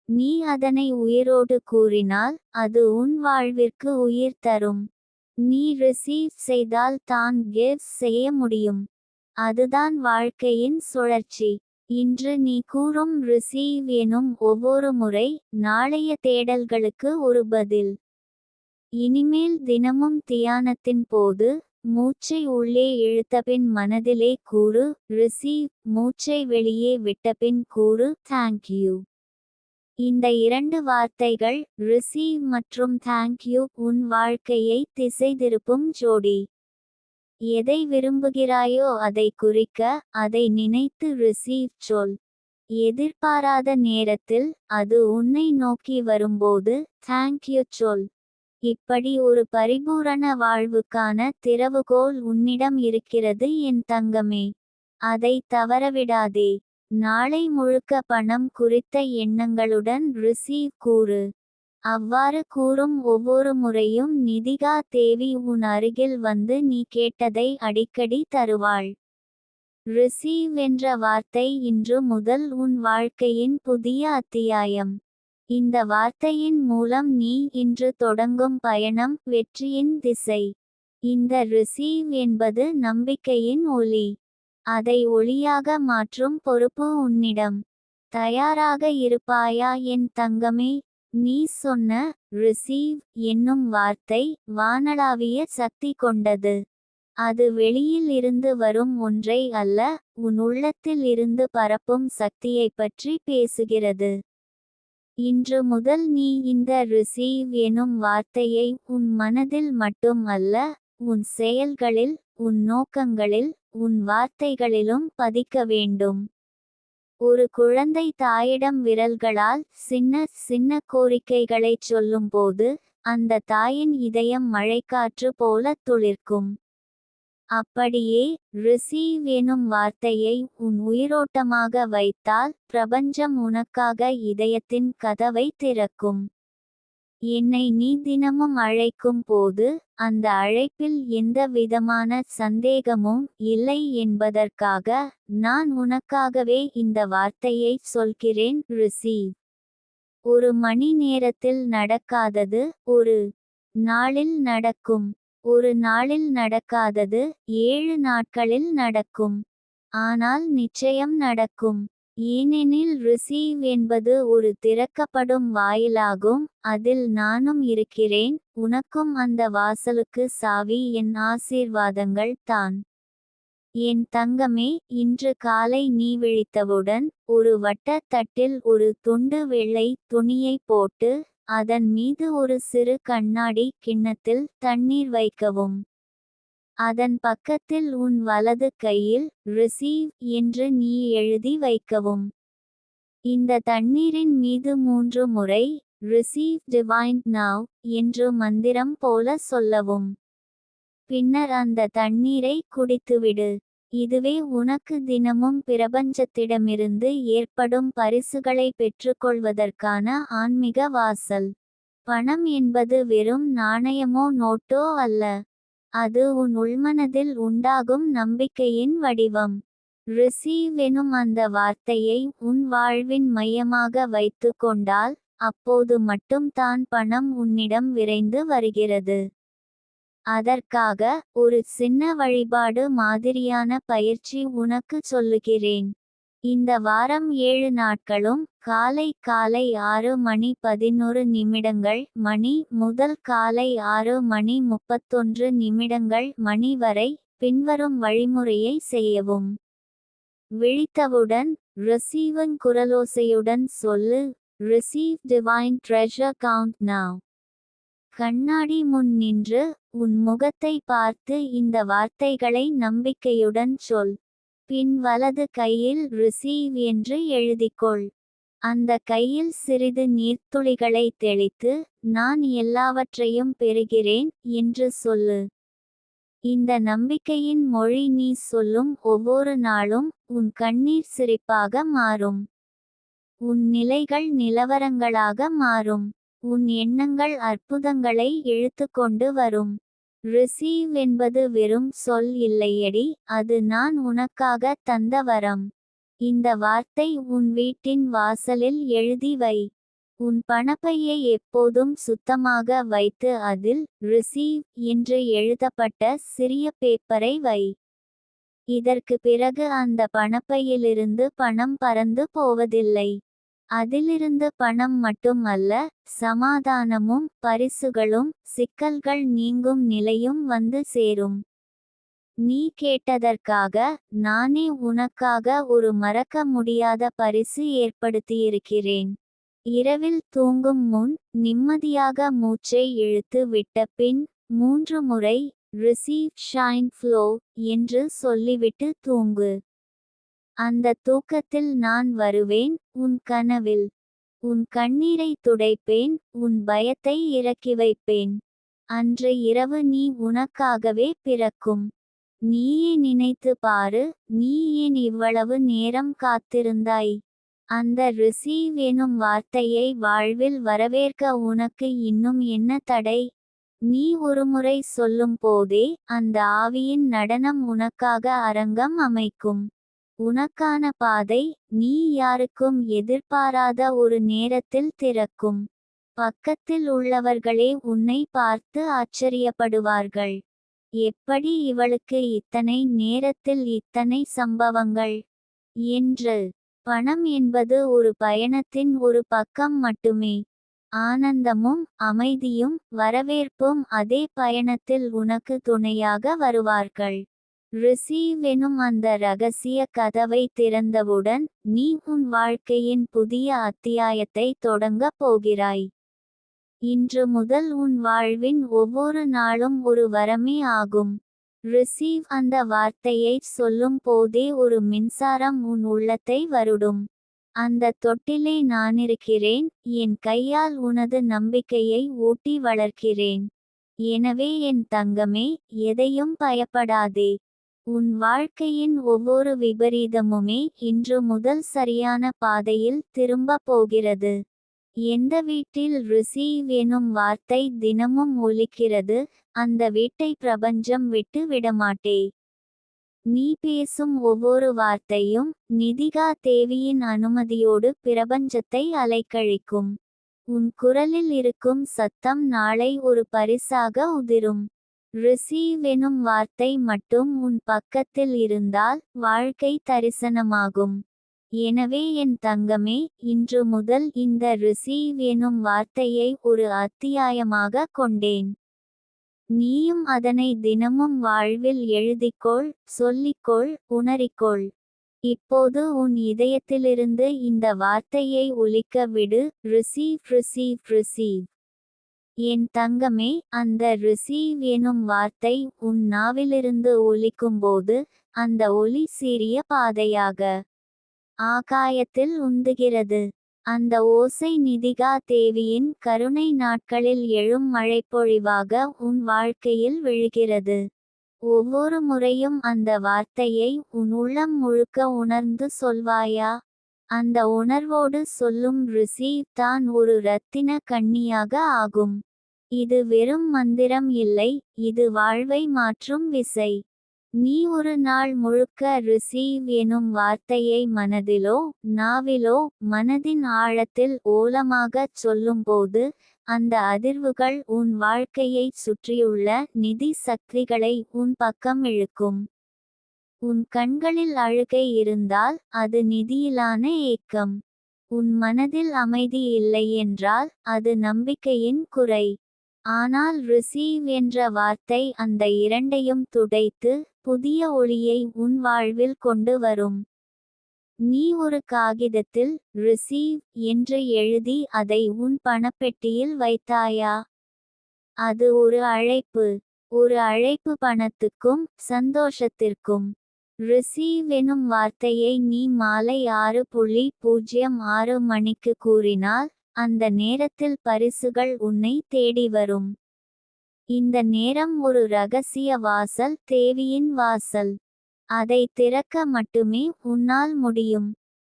நீ அதனை உயிரோடு கூறினால் அது உன் வாழ்விற்கு உயிர் தரும். நீ ரிசீவ் செய்தால் தான் கிவ் செய்ய முடியும். அதுதான் வாழ்க்கையின் சுழற்சி. இன்று நீ கூறும் ரிசீவ் எனும் ஒவ்வொரு முறை நாளைய தேடல்களுக்கு ஒரு பதில். இனிமேல் தினமும் தியானத்தின் போது மூச்சை உள்ளே இழுத்தபின் மனதிலே கூறு ரிசீவ், மூச்சை வெளியே விட்டபின் கூறு தேங்க்யூ. இந்த 2 வார்த்தைகள் ரிசீவ் மற்றும் தேங்க்யூ உன் வாழ்க்கையை திசை திருப்பும் ஜோடி. எதை விரும்புகிறாயோ அதை குறிக்க அதை நினைத்து ரிசீவ் சொல். எதிர்பாராத நேரத்தில் அது உன்னை நோக்கி வரும்போது தேங்க்யூ சொல். இப்படி ஒரு பரிபூரண வாழ்வுக்கான திறவுகோல் உன்னிடம் இருக்கிறது என் தங்கமே. அதை தவறவிடாதே. நாளை முழுக்க பணம் குறித்த எண்ணங்களுடன் ரிசீவ் கூறு. அவ்வாறு கூறும் ஒவ்வொரு முறையும் நிதிகா தேவி உன் அருகில் வந்து நீ கேட்டதை அடிக்கடி தருவாள். ரிசீவ் என்ற வார்த்தை இன்று முதல் உன் வாழ்க்கையின் புதிய அத்தியாயம். இந்த வார்த்தையின் மூலம் நீ இன்று தொடங்கும் பயணம் வெற்றியின் திசை. இந்த ரிசீவ் என்பது நம்பிக்கையின் ஒளி. அதை ஒளியாக மாற்றும் பொறுப்பு உன்னிடம். தயாராக இருப்பாயா என் தங்கமே? நீ சொன்ன ரிசீவ் என்னும் வார்த்தை வானளாவிய சக்தி கொண்டது. அது வெளியில் இருந்து வரும் ஒன்றை அல்ல, உன் உள்ளத்தில் இருந்து பரப்பும் சக்தியைப் பற்றி பேசுகிறது. இன்று முதல் நீ இந்த ரிசீவ் எனும் வார்த்தையை உன் மனதில் மட்டும் அல்ல, உன் செயல்களில், உன் நோக்கங்களில், உன் வார்த்தைகளிலும் பதிக்க வேண்டும். ஒரு குழந்தை தாயிடம் விரல்களால் சின்ன சின்ன கோரிக்கைகளைச் சொல்லும்போது அந்த தாயின் இதயம் மழைக்காற்று போல துளிர்க்கும். அப்படியே ரிசீவ் எனும் வார்த்தையை உன் உயிரோட்டமாக வைத்தால் பிரபஞ்சம் உனக்காக இதயத்தின் கதவை திறக்கும். என்னை நீ தினமும் அழைக்கும் போது அந்த அழைப்பில் எந்த விதமான சந்தேகமும் இல்லை என்பதற்காக நான் உனக்காகவே இந்த வார்த்தையை சொல்கிறேன் ரிசீவ். ஒரு மணி நேரத்தில் நடக்காதது ஒரு நாளில் நடக்கும். ஒரு நாளில் நடக்காதது 7 நாட்களில் நடக்கும். ஆனால் நிச்சயம் நடக்கும். ஏனெனில் ரிசீவ் என்பது ஒரு திறக்கப்படும் வாயிலாகும். அதில் நானும் இருக்கிறேன். உனக்கும் அந்த வாசலுக்கு சாவி என் ஆசீர்வாதங்கள் தான். என் தங்கமே, இன்று காலை நீ விழித்தவுடன் ஒரு வட்ட தட்டில் ஒரு துண்டு வெள்ளை துணியை போட்டு அதன் மீது ஒரு சிறு கண்ணாடி கிண்ணத்தில் தண்ணீர் வைக்கவும். அதன் பக்கத்தில் உன் வலது கையில் ரிசீவ் என்று நீ எழுதி வைக்கவும். இந்த தண்ணீரின் மீது 3 முறை ரிசீவ் டிவைன் நவ் என்று மந்திரம் போல சொல்லவும். பின்னர் அந்த தண்ணீரை குடித்துவிடு. இதுவே உனக்கு தினமும் பிரபஞ்சத்திடமிருந்து ஏற்படும் பரிசுகளை பெற்றுக்கொள்வதற்கான ஆன்மீக வாசல். பணம் என்பது வெறும் நாணயமோ நோட்டோ அல்ல. அது உன் உள்மனதில் உண்டாகும் நம்பிக்கையின் வடிவம். ரிசீவ் எனும் அந்த வார்த்தையை உன் வாழ்வின் மையமாக வைத்து கொண்டால் அப்போது மட்டும் தான் பணம் உன்னிடம் விரைந்து வருகிறது. அதற்காக ஒரு சின்ன வழிபாடு மாதிரியான பயிற்சி உனக்கு சொல்லுகிறேன். இந்த வாரம் 7 நாட்களும் காலை 6:11 மணி முதல் காலை 6:31 மணி வரை பின்வரும் வழிமுறையை செய்யவும். விழித்தவுடன் ரிசீவிங் குரலோசையுடன் சொல்லு Receive divine treasure count now. கண்ணாடி முன் நின்று உன் முகத்தை பார்த்து இந்த வார்த்தைகளை நம்பிக்கையுடன் சொல். பின் வலது கையில் ரிசீவ் என்று எழுதிக்கொள். அந்த கையில் சிறிது நீர்த்துளிகளை தெளித்து நான் எல்லாவற்றையும் பெறுகிறேன் என்று சொல்லு. இந்த நம்பிக்கையின் மொழி நீ சொல்லும் ஒவ்வொரு நாளும் உன் கண்ணீர் சிரிப்பாக மாறும். உன் நிலைகள் நிலவரங்களாக மாறும். உன் எண்ணங்கள் அற்புதங்களை இழுத்துக்கொண்டு வரும். ரிசீவ் என்பது வெறும் சொல் இல்லையடி, அது நான் உனக்காக தந்த வரம். இந்த வார்த்தை உன் வீட்டின் வாசலில் எழுதி வை. உன் பணப்பையை எப்போதும் சுத்தமாக வைத்து அதில் ரிசீவ் என்று எழுதப்பட்ட சிறிய பேப்பரை வை. இதற்கு பிறகு அந்த பணப்பையிலிருந்து பணம் பறந்து போவதில்லை. அதிலிருந்து பணம் மட்டும் அல்ல, சமாதானமும் பரிசுகளும் சிக்கல்கள் நீங்கும் நிலையும் வந்து சேரும். நீ கேட்டதற்காக நானே உனக்காக ஒரு மறக்க முடியாத பரிசு ஏற்படுத்தியிருக்கிறேன். இரவில் தூங்கும் முன் நிம்மதியாக மூச்சை இழுத்து விட்ட பின் 3 முறை ரிசீவ் ஷைன் ஃப்ளோ என்று சொல்லிவிட்டு தூங்கு. அந்த தூக்கத்தில் நான் வருவேன் உன் கனவில். உன் கண்ணீரை துடைப்பேன், உன் பயத்தை இறக்கி வைப்பேன். அன்று இரவு நீ உனக்காகவே பிறக்கும். நீயே நினைத்து பாரு, நீ ஏன் இவ்வளவு நேரம் காத்திருந்தாய்? அந்த ரிசீவ் எனும் வார்த்தையை வாழ்வில் வரவேற்க உனக்கு இன்னும் என்ன தடை? நீ ஒருமுறை சொல்லும் போதே அந்த ஆவியின் நடனம் உனக்காக அரங்கம் அமைக்கும். உனக்கான பாதை நீ யாருக்கும் எதிர்பாராத ஒரு நேரத்தில் திறக்கும். பக்கத்தில் உள்ளவர்களே உன்னை பார்த்து ஆச்சரியப்படுவார்கள். எப்படி இவளுக்கு இத்தனை நேரத்தில் இத்தனை சம்பவங்கள் என்று. பணம் என்பது ஒரு பயணத்தின் ஒரு பக்கம் மட்டுமே. ஆனந்தமும் அமைதியும் வரவேற்பும் அதே பயணத்தில் உனக்கு துணையாக வருவார்கள். ரிசீவ் எனும் அந்த ரகசிய கதவை திறந்தவுடன் நீ உன் வாழ்க்கையின் புதிய அத்தியாயத்தை தொடங்கப் போகிறாய். இன்று முதல் உன் வாழ்வின் ஒவ்வொரு நாளும் ஒரு வரமே ஆகும். ரிசீவ் அந்த வார்த்தையை சொல்லும் போதே ஒரு மின்சாரம் உன் உள்ளத்தை வருடும். அந்த தொட்டிலே நானிருக்கிறேன், என் கையால் உனது நம்பிக்கையை ஊட்டி வளர்க்கிறேன். எனவே என் தங்கமே, எதையும் பயப்படாதே. உன் வாழ்க்கையின் ஒவ்வொரு விபரீதமுமே இன்று முதல் சரியான பாதையில் திரும்பப் போகிறது. எந்த வீட்டில் ரிசீவ் எனும் வார்த்தை தினமும் ஒலிக்கிறது, அந்த வீட்டை பிரபஞ்சம் விட்டு விடமாட்டே. நீ பேசும் ஒவ்வொரு வார்த்தையும் நிதிகா தேவியின் அனுமதியோடு பிரபஞ்சத்தை அலைக்கழிக்கும். உன் குரலில் இருக்கும் சத்தம் நாளை ஒரு பரிசாக உதிரும். ரிசீவ் எனும் வார்த்தை மட்டும் உன் பக்கத்தில் இருந்தால் வாழ்க்கை தரிசனமாகும். எனவே என் தங்கமே, இன்று முதல் இந்த ரிசீவ் எனும் வார்த்தையை ஒரு அத்தியாயமாக கொண்டேன். நீயும் அதனை தினமும் வாழ்வில் எழுதிக்கொள், சொல்லிக்கொள், உணரிக்கொள். இப்போது உன் இதயத்திலிருந்து இந்த வார்த்தையை ஒலிக்க விடு. Receive receive receive. என் தங்கமே, அந்த ரிசீவ் எனும் வார்த்தை உன் நாவிலிருந்து ஒலிக்கும்போது அந்த ஒலி சீரிய பாதையாக ஆகாயத்தில் உந்துகிறது. அந்த ஓசை நிதிகா தேவியின் கருணை நாட்களில் எழும் மழைப்பொழிவாக உன் வாழ்க்கையில் விழுகிறது. ஒவ்வொரு முறையும் அந்த வார்த்தையை உன் உள்ளம் முழுக்க உணர்ந்து சொல்வாயா? அந்த உணர்வோடு சொல்லும் ரிசீவ் தான் ஒரு இரத்தின கண்ணியாக ஆகும். இது வெறும் மந்திரம் இல்லை, இது வாழ்வை மாற்றும் விசை. நீ ஒரு நாள் முழுக்க ரிசீவ் எனும் வார்த்தையை மனதிலோ நாவிலோ மனதின் ஆழத்தில் ஓலமாகச் சொல்லும்போது அந்த அதிர்வுகள் உன் வாழ்க்கையைச் சுற்றியுள்ள நிதி சக்திகளை உன் பக்கம் இழுக்கும். உன் கண்களில் அழுகை இருந்தால் அது நிதியிலான ஏக்கம். உன் மனதில் அமைதி இல்லை என்றால் அது நம்பிக்கையின் குறை. ஆனால் ரிசீவ் என்ற வார்த்தை அந்த இரண்டையும் துடைத்து புதிய ஒளியை உன் வாழ்வில் கொண்டு வரும். நீ ஒரு காகிதத்தில் ரிசீவ் என்று எழுதி அதை உன் பணப்பெட்டியில் வைத்தாயா? அது ஒரு அழைப்பு. ஒரு அழைப்பு பணத்துக்கும் சந்தோஷத்திற்கும். ரிசீவ் எனும் வார்த்தையை நீ மாலை 6:06 மணிக்கு கூறினால், அந்த நேரத்தில் பரிசுகள் உன்னை தேடி வரும். இந்த நேரம் ஒரு ரகசிய வாசல், தேவியின் வாசல். அதை திறக்க மட்டுமே உன்னால் முடியும்.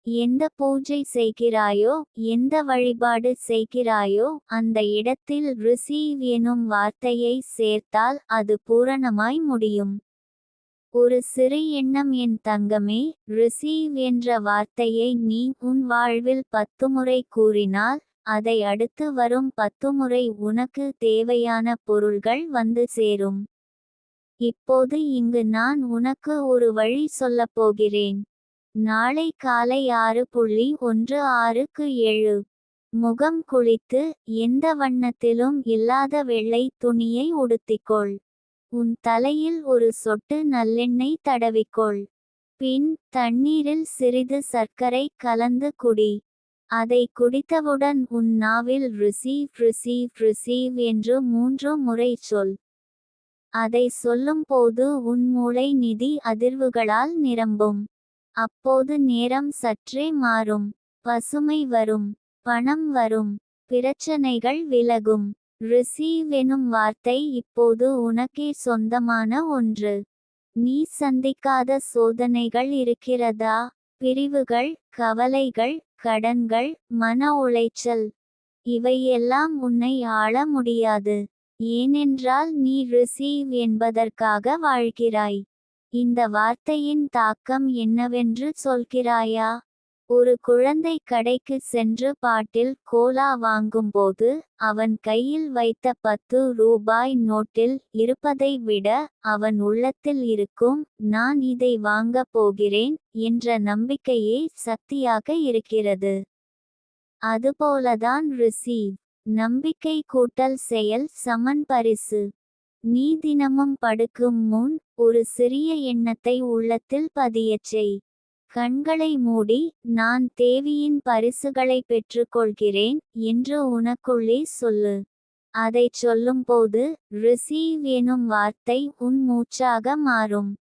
எந்த பூஜை செய்கிறாயோ, எந்த வழிபாடு செய்கிறாயோ, அந்த இடத்தில் ரிசீவ் எனும் வார்த்தையை சேர்த்தால் அது பூரணமாய் முடியும். ஒரு சிறு எண்ணம் என் தங்கமே, ரிசீவ் என்ற வார்த்தையை நீ உன் வாழ்வில் 10 முறை கூறினால், அதை அடுத்து வரும் 10 முறை உனக்கு தேவையான பொருள்கள் வந்து சேரும். இப்போது இங்கு நான் உனக்கு ஒரு வழி சொல்லப் போகிறேன். நாளை காலை 6:16க்கு எழு. முகம் குளித்து, எந்த வண்ணத்திலும் இல்லாத வெள்ளை துணியை உடுத்திக்கொள். உன் தலையில் ஒரு சொட்டு நல்லெண்ணெய் தடவிக்கொள். பின் தண்ணீரில் சிறிது சர்க்கரை கலந்து குடி. அதை குடித்தவுடன் உன் நாவில் ரிசீவ் ரிசீவ் ரிசீவ் என்று 3 முறை சொல். அதை சொல்லும் போது உன் மூளை நிதி அதிர்வுகளால் நிரம்பும். அப்போது நேரம் சற்றே மாறும். பசுமை வரும். பணம் வரும். பிரச்சனைகள் விலகும். ரிசீவ் எனும் வார்த்தை இப்போது உனக்கே சொந்தமான ஒன்று. நீ சந்திக்காத சோதனைகள் இருக்கிறதா? பிரிவுகள், கவலைகள், கடன்கள், மன உளைச்சல். இவையெல்லாம் உன்னை ஆள முடியாது. ஏனென்றால் நீ ரிசீவ் என்பதற்காக வாழ்கிறாய். இந்த வார்த்தையின் தாக்கம் என்னவென்று சொல்கிறாயா? ஒரு குழந்தை கடைக்கு சென்று பாட்டில் கோலா வாங்கும்போது, அவன் கையில் வைத்த 10 ரூபாய் நோட்டில் இருப்பதை விட, அவன் உள்ளத்தில் இருக்கும், நான் இதை வாங்கப் போகிறேன் என்ற நம்பிக்கையே சக்தியாக இருக்கிறது. அதுபோலதான் ரிசீவ். நம்பிக்கை கூட்டல் செயல் சமன் பரிசு. நீ தினமும் படுக்கும் முன், ஒரு சிறிய எண்ணத்தை உள்ளத்தில் பதியச் செய். கண்களை மூடி, நான் தேவியின் பரிசுகளை பெற்றுக்கொள்கிறேன் என்று உனக்குள்ளே சொல்லு. அதைச் சொல்லும்போது, ரிசீவ் எனும் வார்த்தை உன் மூச்சாக மாறும்.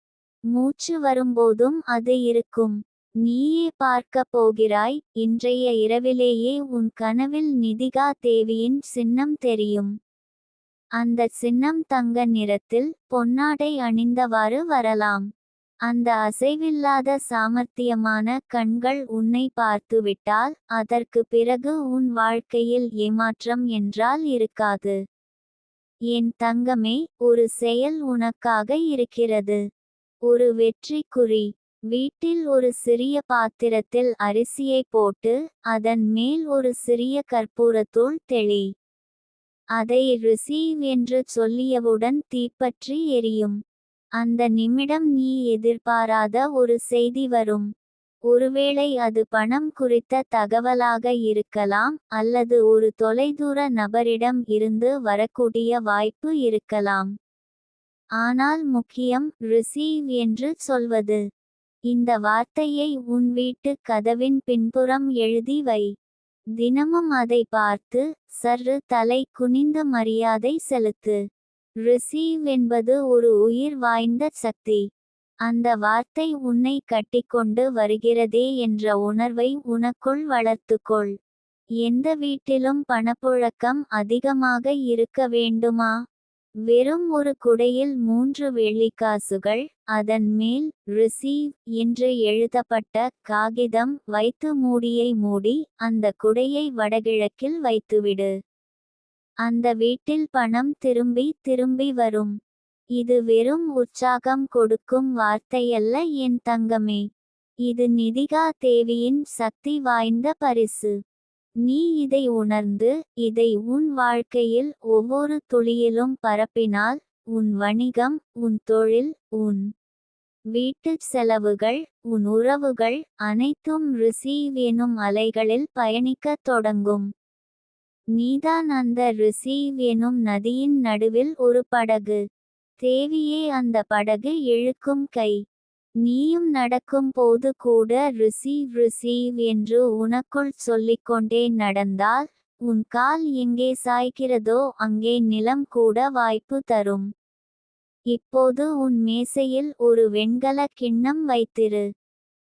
மூச்சு வரும்போதும் அது இருக்கும். நீயே பார்க்கப் போகிறாய், இன்றைய இரவிலேயே உன் கனவில் நிதிகா தேவியின் சின்னம் தெரியும். அந்த சின்னம் தங்க நிறத்தில், பொன்னாடை அணிந்தவாறு வரலாம். அந்த அசைவில்லாத சாமர்த்தியமான கண்கள் உன்னை பார்த்துவிட்டால், அதற்கு பிறகு உன் வாழ்க்கையில் ஏமாற்றம் என்றால் இருக்காது. என் தங்கமே, ஒரு செயல் உனக்காக இருக்கிறது. ஒரு வெற்றி குறி. வீட்டில் ஒரு சிறிய பாத்திரத்தில் அரிசியை போட்டு, அதன் மேல் ஒரு சிறிய கற்பூரத்தூள் தெளி. அதை ரிசீவ் என்று சொல்லியவுடன் தீப்பற்றி எரியும். அந்த நிமிடம் நீ எதிர்பாராத ஒரு செய்தி வரும். ஒருவேளை அது பணம் குறித்த தகவலாக இருக்கலாம், அல்லது ஒரு தொலைதூர நபரிடம் இருந்து வரக்கூடிய வாய்ப்பு இருக்கலாம். ஆனால் முக்கியம், ரிசீவ் என்று சொல்வது. இந்த வார்த்தையை உன் வீட்டு கதவின் பின்புறம் எழுதி வை. தினமும் அதை பார்த்து, சற்று தலை குனிந்து மரியாதை செலுத்து. ரிசீவ் என்பது ஒரு உயிர் வாய்ந்த சக்தி. அந்த வார்த்தை உன்னை கட்டிக்கொண்டு வருகிறதே என்ற உணர்வை உனக்குள் வளர்த்துக்கொள். எந்த வீட்டிலும் பணப்புழக்கம் அதிகமாக இருக்க வேண்டுமா? வெறும் ஒரு குடையில் 3 வெள்ளிக்காசுகள், அதன் மேல் ரிசீவ் என்று எழுதப்பட்ட காகிதம் வைத்து மூடியை மூடி, அந்த குடையை வடகிழக்கில் வைத்துவிடு. அந்த வீட்டில் பணம் திரும்பி திரும்பி வரும். இது வெறும் உற்சாகம் கொடுக்கும் வார்த்தையல்ல என் தங்கமே. இது நிதிகா தேவியின் சக்தி வாய்ந்த பரிசு. நீ இதை உணர்ந்து, இதை உன் வாழ்க்கையில் ஒவ்வொரு துளியிலும் பரப்பினால், உன் வணிகம், உன் தொழில், உன் வீட்டுச் செலவுகள், உன் உறவுகள் அனைத்தும் ரிசீவ் எனும் அலைகளில் பயணிக்கத் தொடங்கும். நீதான் அந்த ரிசீவ் எனும் நதியின் நடுவில் ஒரு படகு. தேவியே அந்த படகு இழுக்கும் கை. நீயும் நடக்கும் போது கூட ரிசீவ் ரிசீவ் என்று உனக்குள் சொல்லிக்கொண்டே நடந்தால் உன் கால் எங்கே சாய்கிறதோ அங்கே நிலம் கூட வாய்ப்பு தரும். இப்போது உன் மேசையில் ஒரு வெண்கல கிண்ணம் வைத்திரு.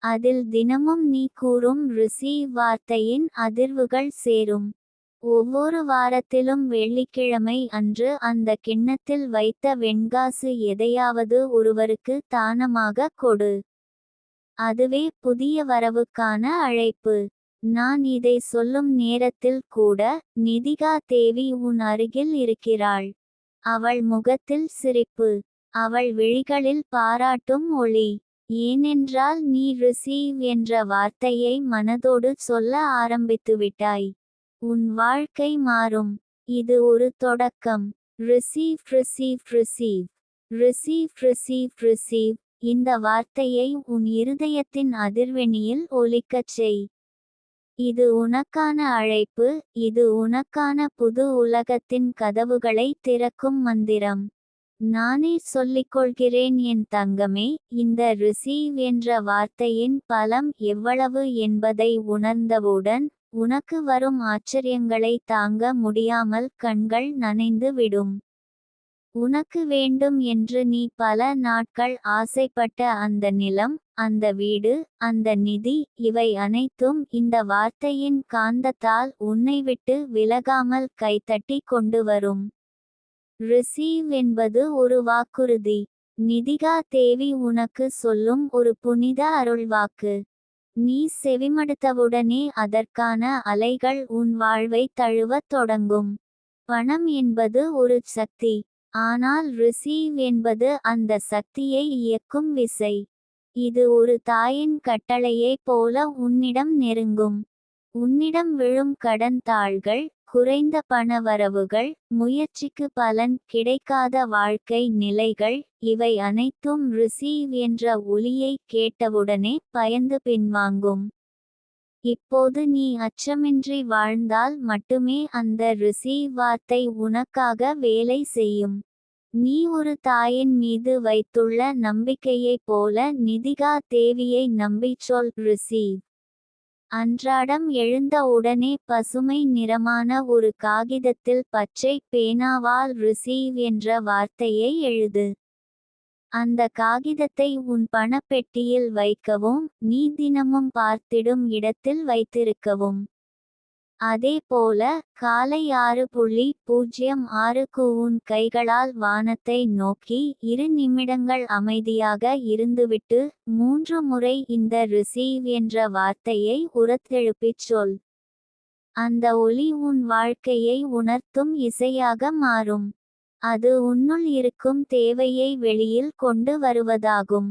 அதில் தினமும் நீ கூறும் ரிசீவ் வார்த்தையின் அதிர்வுகள் சேரும். ஒவ்வொரு வாரத்திலும் வெள்ளிக்கிழமை அன்று அந்த கிண்ணத்தில் வைத்த வெண்காசு எதையாவது ஒருவருக்கு தானமாக கொடு. அதுவே புதிய வரவுக்கான அழைப்பு. நான் இதை சொல்லும் நேரத்தில் கூட நிதிகா தேவி உன் அருகில் இருக்கிறாள். அவள் முகத்தில் சிரிப்பு. அவள் விழிகளில் பாராட்டும் ஒளி. ஏனென்றால் நீ ரிசீவ் என்ற வார்த்தையை மனதோடு சொல்ல ஆரம்பித்துவிட்டாய். உன் வாழ்க்கை மாறும். இது ஒரு தொடக்கம். Receive receive receive receive receive receive இந்த வார்த்தையை உன் இருதயத்தின் அதிர்வெண்ணில் ஒலிக்கச் செய். இது உனக்கான அழைப்பு. இது உனக்கான புது உலகத்தின் கதவுகளை திறக்கும் மந்திரம். நானே சொல்லிக்கொள்கிறேன் என் தங்கமே, இந்த ரிசீவ் என்ற வார்த்தையின் பலம் எவ்வளவு என்பதை உணர்ந்தவுடன் உனக்கு வரும் ஆச்சரியங்களை தாங்க முடியாமல் கண்கள் நனைந்து விடும். உனக்கு வேண்டும் என்று நீ பல நாட்கள் ஆசைப்பட்ட அந்த நிலம், அந்த வீடு, அந்த நிதி, இவை அனைத்தும் இந்த வார்த்தையின் காந்தத்தால் உன்னை விட்டு விலகாமல் கைத்தட்டி கொண்டு வரும். ரிசீவ் என்பது ஒரு வாக்குறுதி. நிதிகா தேவி உனக்கு சொல்லும் ஒரு புனித அருள்வாக்கு. நீ செவிமடுத்தவுடனே அதற்கான அலைகள் உன் வாழ்வை தழுவத் தொடங்கும். பணம் என்பது ஒரு சக்தி. ஆனால் ரிசீவ் என்பது அந்த சக்தியை இயக்கும் விசை. இது ஒரு தாயின் கட்டளையைப் போல உன்னிடம் நெருங்கும். உன்னிடம் விழும் கடன் தாள்கள், குறைந்த பணவரவுகள், முயற்சிக்கு பலன் கிடைக்காத வாழ்க்கை நிலைகள், இவை அனைத்தும் ரிசீவ் என்ற ஒலியை கேட்டவுடனே பயந்து பின்வாங்கும். இப்போது நீ அச்சமின்றி வாழ்ந்தால் மட்டுமே அந்த ரிசீவ் வார்த்தை உனக்காக வேலை செய்யும். நீ ஒரு தாயின் மீது வைத்துள்ள நம்பிக்கையைப் போல நிதிகா தேவியை நம்பிச் சொல் ரிசீவ். அன்றாடம் எழுந்த உடனே பசுமை நிறமான ஒரு காகிதத்தில் பச்சை பேனாவால் ரிசீவ் என்ற வார்த்தையை எழுது. அந்த காகிதத்தை உன் பணப்பெட்டியில் வைக்கவும், நீ தினமும் பார்த்திடும் இடத்தில் வைத்திருக்கவும். அதேபோல காலை 6:06க்கு உன் கைகளால் வானத்தை நோக்கி 2 நிமிடங்கள் அமைதியாக இருந்துவிட்டு 3 முறை இந்த ரிசீவ் என்ற வார்த்தையை உரத்தெழுப்பிச் சொல். அந்த ஒலி உன் வாழ்க்கையை உணர்த்தும் இசையாக மாறும். அது உன்னுள் இருக்கும் தேவையை வெளியில் கொண்டு வருவதாகும்.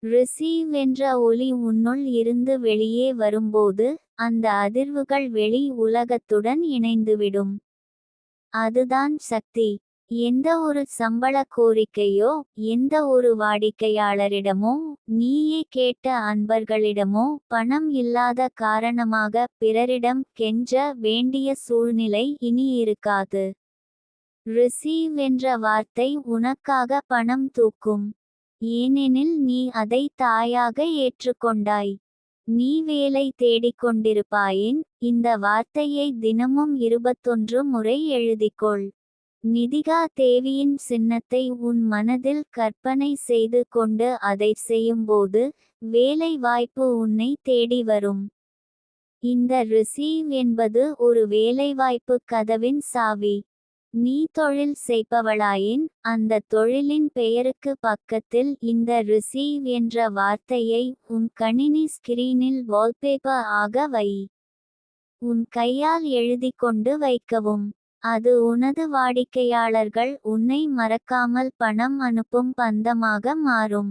ரிசீவ் என்ற ஒலி உன்னுள் இருந்து வெளியே வரும்போது அந்த அதிர்வுகள் வெளி உலகத்துடன் இணைந்துவிடும். அதுதான் சக்தி. எந்த ஒரு சம்பள கோரிக்கையோ, எந்த ஒரு வாடிக்கையாளரிடமோ, நீயே கேட்ட அன்பர்களிடமோ பணம் இல்லாத காரணமாக பிறரிடம் கெஞ்ச வேண்டிய சூழ்நிலை இனி இருக்காது. ரிசீவ் என்ற வார்த்தை உனக்காக பணம் தூக்கும். ஏனெனில் நீ அதை தாயாக ஏற்றுக்கொண்டாய். நீ வேலை தேடிக்கொண்டிருப்பாயின் இந்த வார்த்தையை தினமும் 21 முறை எழுதிக்கொள். நிதிகா தேவியின் சின்னத்தை உன் மனதில் கற்பனை செய்து கொண்டு அதை செய்யும்போது வேலை வாய்ப்பு உன்னை தேடி வரும். இந்த ரிசீவ் என்பது ஒரு வேலைவாய்ப்பு கதவின் சாவி. நீ தொழில் செய்பவளாயின் அந்த தொழிலின் பெயருக்கு பக்கத்தில் இந்த ரிசீவ் என்ற வார்த்தையை உன் கணினி ஸ்கிரீனில் வால்பேப்பர் ஆக வை. உன் கையால் எழுதிக் கொண்டு வைக்கவும். அது உனது வாடிக்கையாளர்கள் உன்னை மறக்காமல் பணம் அனுப்பும் பந்தமாக மாறும்.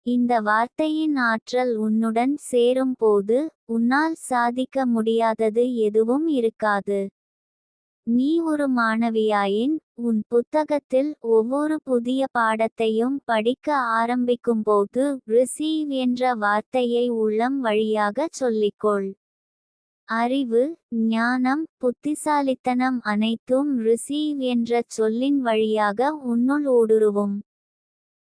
இந்த வார்த்தையின் ஆற்றல் உன்னுடன் சேரும் போது உன்னால் சாதிக்க முடியாதது எதுவும் இருக்காது. நீ ஒரு மாணவியாயின் உன் புத்தகத்தில் ஒவ்வொரு புதிய பாடத்தையும் படிக்க ஆரம்பிக்கும்போது ரிசீவ் என்ற வார்த்தையை உள்ளம் வழியாக சொல்லிக்கொள். அறிவு, ஞானம், புத்திசாலித்தனம் அனைத்தும் ரிசீவ் என்ற சொல்லின் வழியாக உன்னுள் ஊடுருவும்.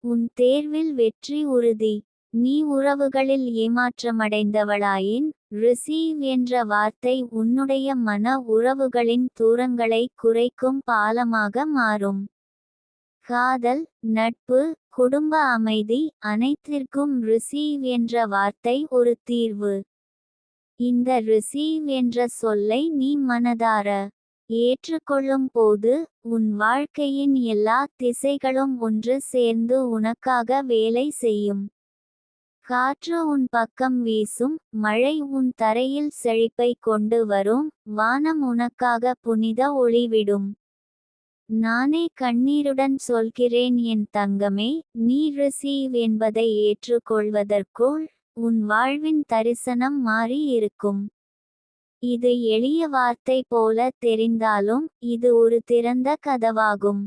உன் தேர்வில் வெற்றி உறுதி. நீ உறவுகளில் ஏமாற்றமடைந்தவளாயின் ரிசீவ் என்ற வார்த்தை உன்னுடைய மன உறவுகளின் தூரங்களை குறைக்கும் பாலமாக மாறும். காதல், நட்பு, குடும்ப அமைதி அனைத்திற்கும் ரிசீவ் என்ற வார்த்தை ஒரு தீர்வு. இந்த ரிசீவ் என்ற சொல்லை நீ மனதார ஏற்றுக்கொள்ளும் போது உன் வாழ்க்கையின் எல்லா திசைகளும் ஒன்று சேர்ந்து உனக்காக வேலை செய்யும். காற்று உன் பக்கம் வீசும், மழை உன் தரையில் செழிப்பை கொண்டு வரும், வானம் உனக்காக புனித ஒளிவிடும். நானே கண்ணீருடன் சொல்கிறேன் என் தங்கமே, நீ ரிசீவ் என்பதை ஏற்றுக்கொள்வதற்குள் உன் வாழ்வின் தரிசனம் மாறி இருக்கும். இது எளிய வார்த்தை போல தெரிந்தாலும் இது ஒரு திறந்த கதவாகும்.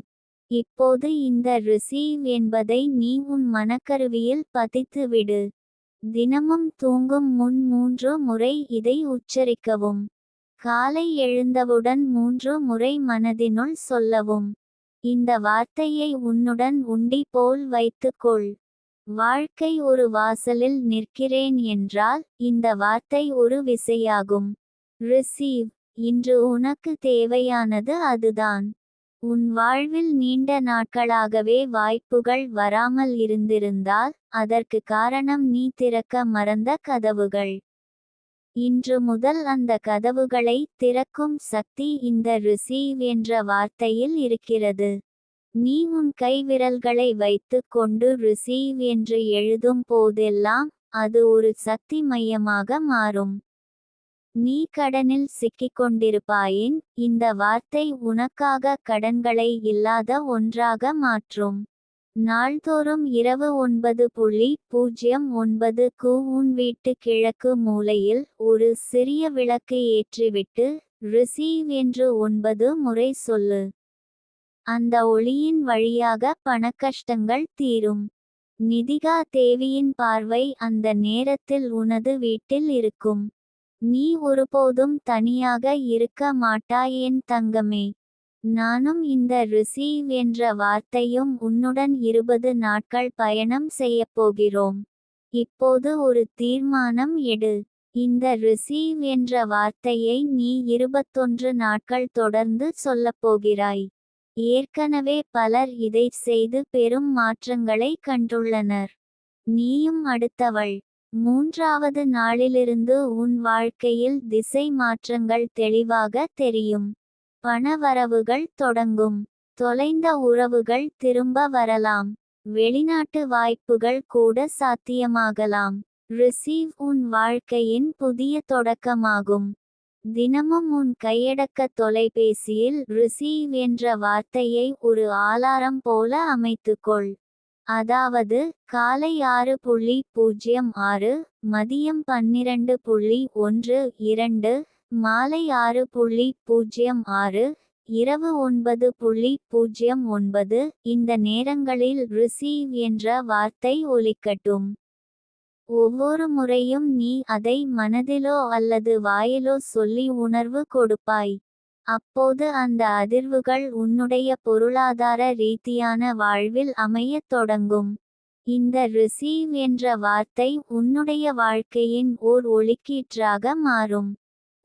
இப்போது இந்த ரிசீவ் என்பதை நீ உன் மனக்கருவியில் பதித்து விடு. தினமும் தூங்கும் முன் 3 முறை இதை உச்சரிக்கவும். காலை எழுந்தவுடன் 3 முறை மனதினுள் சொல்லவும். இந்த வார்த்தையை உன்னுடன் உண்டி போல் வைத்துக்கொள். வாழ்க்கை ஒரு வாசலில் நிற்கிறேன் என்றால் இந்த வார்த்தை ஒரு விசையாகும். ரிசீவ். இன்று உனக்கு தேவையானது அதுதான். உன் வாழ்வில் நீண்ட நாட்களாகவே வாய்ப்புகள் வராமல் இருந்திருந்தால் அதற்கு காரணம் நீ திறக்க மறந்த கதவுகள். இன்று முதல் அந்த கதவுகளை திறக்கும் சக்தி இந்த ரிசீவ் என்ற வார்த்தையில் இருக்கிறது. நீ உன் கைவிரல்களை வைத்துக் கொண்டு ரிசீவ் என்று எழுதும் போதெல்லாம் அது ஒரு சக்தி மையமாக மாறும். நீ கடனில் சிக்கிக்கொண்டிருப்பாயின் இந்த வார்த்தை உனக்காக கடன்களை இல்லாத ஒன்றாக மாற்றும். நாள்தோறும் இரவு 9:09க்கு உன் வீட்டு கிழக்கு மூலையில் ஒரு சிறிய விளக்கு ஏற்றிவிட்டு ரிசீவ் என்று 9 முறை சொல்லு. அந்த ஒளியின் வழியாக பணக்கஷ்டங்கள் தீரும். நிதிகா தேவியின் பார்வை அந்த நேரத்தில் உனது வீட்டில் இருக்கும். நீ ஒருபோதும் தனியாக இருக்க மாட்டாய் என் தங்கமே. நானும் இந்த ரிசீவ் என்ற வார்த்தையும் உன்னுடன் 20 நாட்கள் பயணம் செய்யப்போகிறோம். இப்போது ஒரு தீர்மானம் எடு. இந்த ரிசீவ் என்ற வார்த்தையை நீ 21 நாட்கள் தொடர்ந்து சொல்லப்போகிறாய். ஏற்கனவே பலர் இதை செய்து பெரும் மாற்றங்களை கண்டுள்ளனர். நீயும் அடுத்தவள். 3வது நாளிலிருந்து உன் வாழ்க்கையில் திசை மாற்றங்கள் தெளிவாக தெரியும். பண வரவுகள் தொடங்கும். தொலைந்த உறவுகள் திரும்ப வரலாம். வெளிநாட்டு வாய்ப்புகள் கூட சாத்தியமாகலாம். ரிசீவ் உன் வாழ்க்கையின் புதிய தொடக்கமாகும். தினமும் உன் கையடக்க தொலைபேசியில் ரிசீவ் என்ற வார்த்தையை ஒரு ஆலாரம் போல அமைத்துக்கொள். அதாவது காலை 6:06, மதியம் 12:12, மாலை 6:06, இரவு 9:09 இந்த நேரங்களில் ரிசீவ் என்ற வார்த்தை ஒலிக்கட்டும். ஒவ்வொரு முறையும் நீ அதை மனதிலோ அல்லது வாயிலோ சொல்லி உணர்வு கொடுப்பாய். அப்போது அந்த அதிர்வுகள் உன்னுடைய பொருளாதார ரீதியான வாழ்வில் அமையத் தொடங்கும். இந்த ரிசீவ் என்ற வார்த்தை உன்னுடைய வாழ்க்கையின் ஓர் ஒளிக்கீற்றாக மாறும்.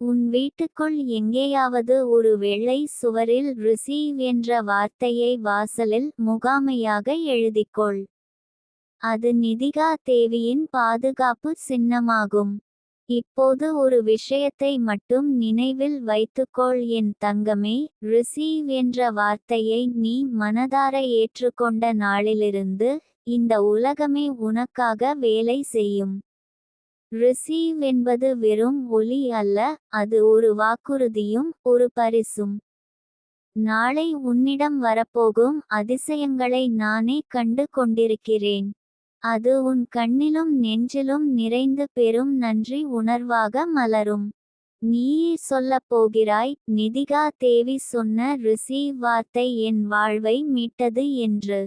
உன் வீட்டுக்குள் எங்கேயாவது ஒரு வெள்ளை சுவரில் ரிசீவ் என்ற வார்த்தையை வாசலில் முகாமையாக எழுதிக்கொள். அது நிதிகா தேவியின் பாதுகாப்பு சின்னமாகும். இப்போது ஒரு விஷயத்தை மட்டும் நினைவில் வைத்துக்கொள் என் தங்கமே, ரிசீவ் என்ற வார்த்தையை நீ மனதார ஏற்றுக்கொண்ட நாளிலிருந்து இந்த உலகமே உனக்காக வேலை செய்யும். ரிசீவ் என்பது வெறும் ஒலி அல்ல, அது ஒரு வாக்குறுதியும் ஒரு பரிசும். நாளை உன்னிடம் வரப்போகும் அதிசயங்களை நானே கண்டு கொண்டிருக்கிறேன். அது உன் கண்ணிலும் நெஞ்சிலும் நிறைந்து பெரும் நன்றி உணர்வாக மலரும். நீயே சொல்லப் போகிறாய், நிதிகா தேவி சொன்ன ரிசீவ் வார்த்தை என் வாழ்வை மீட்டது என்று.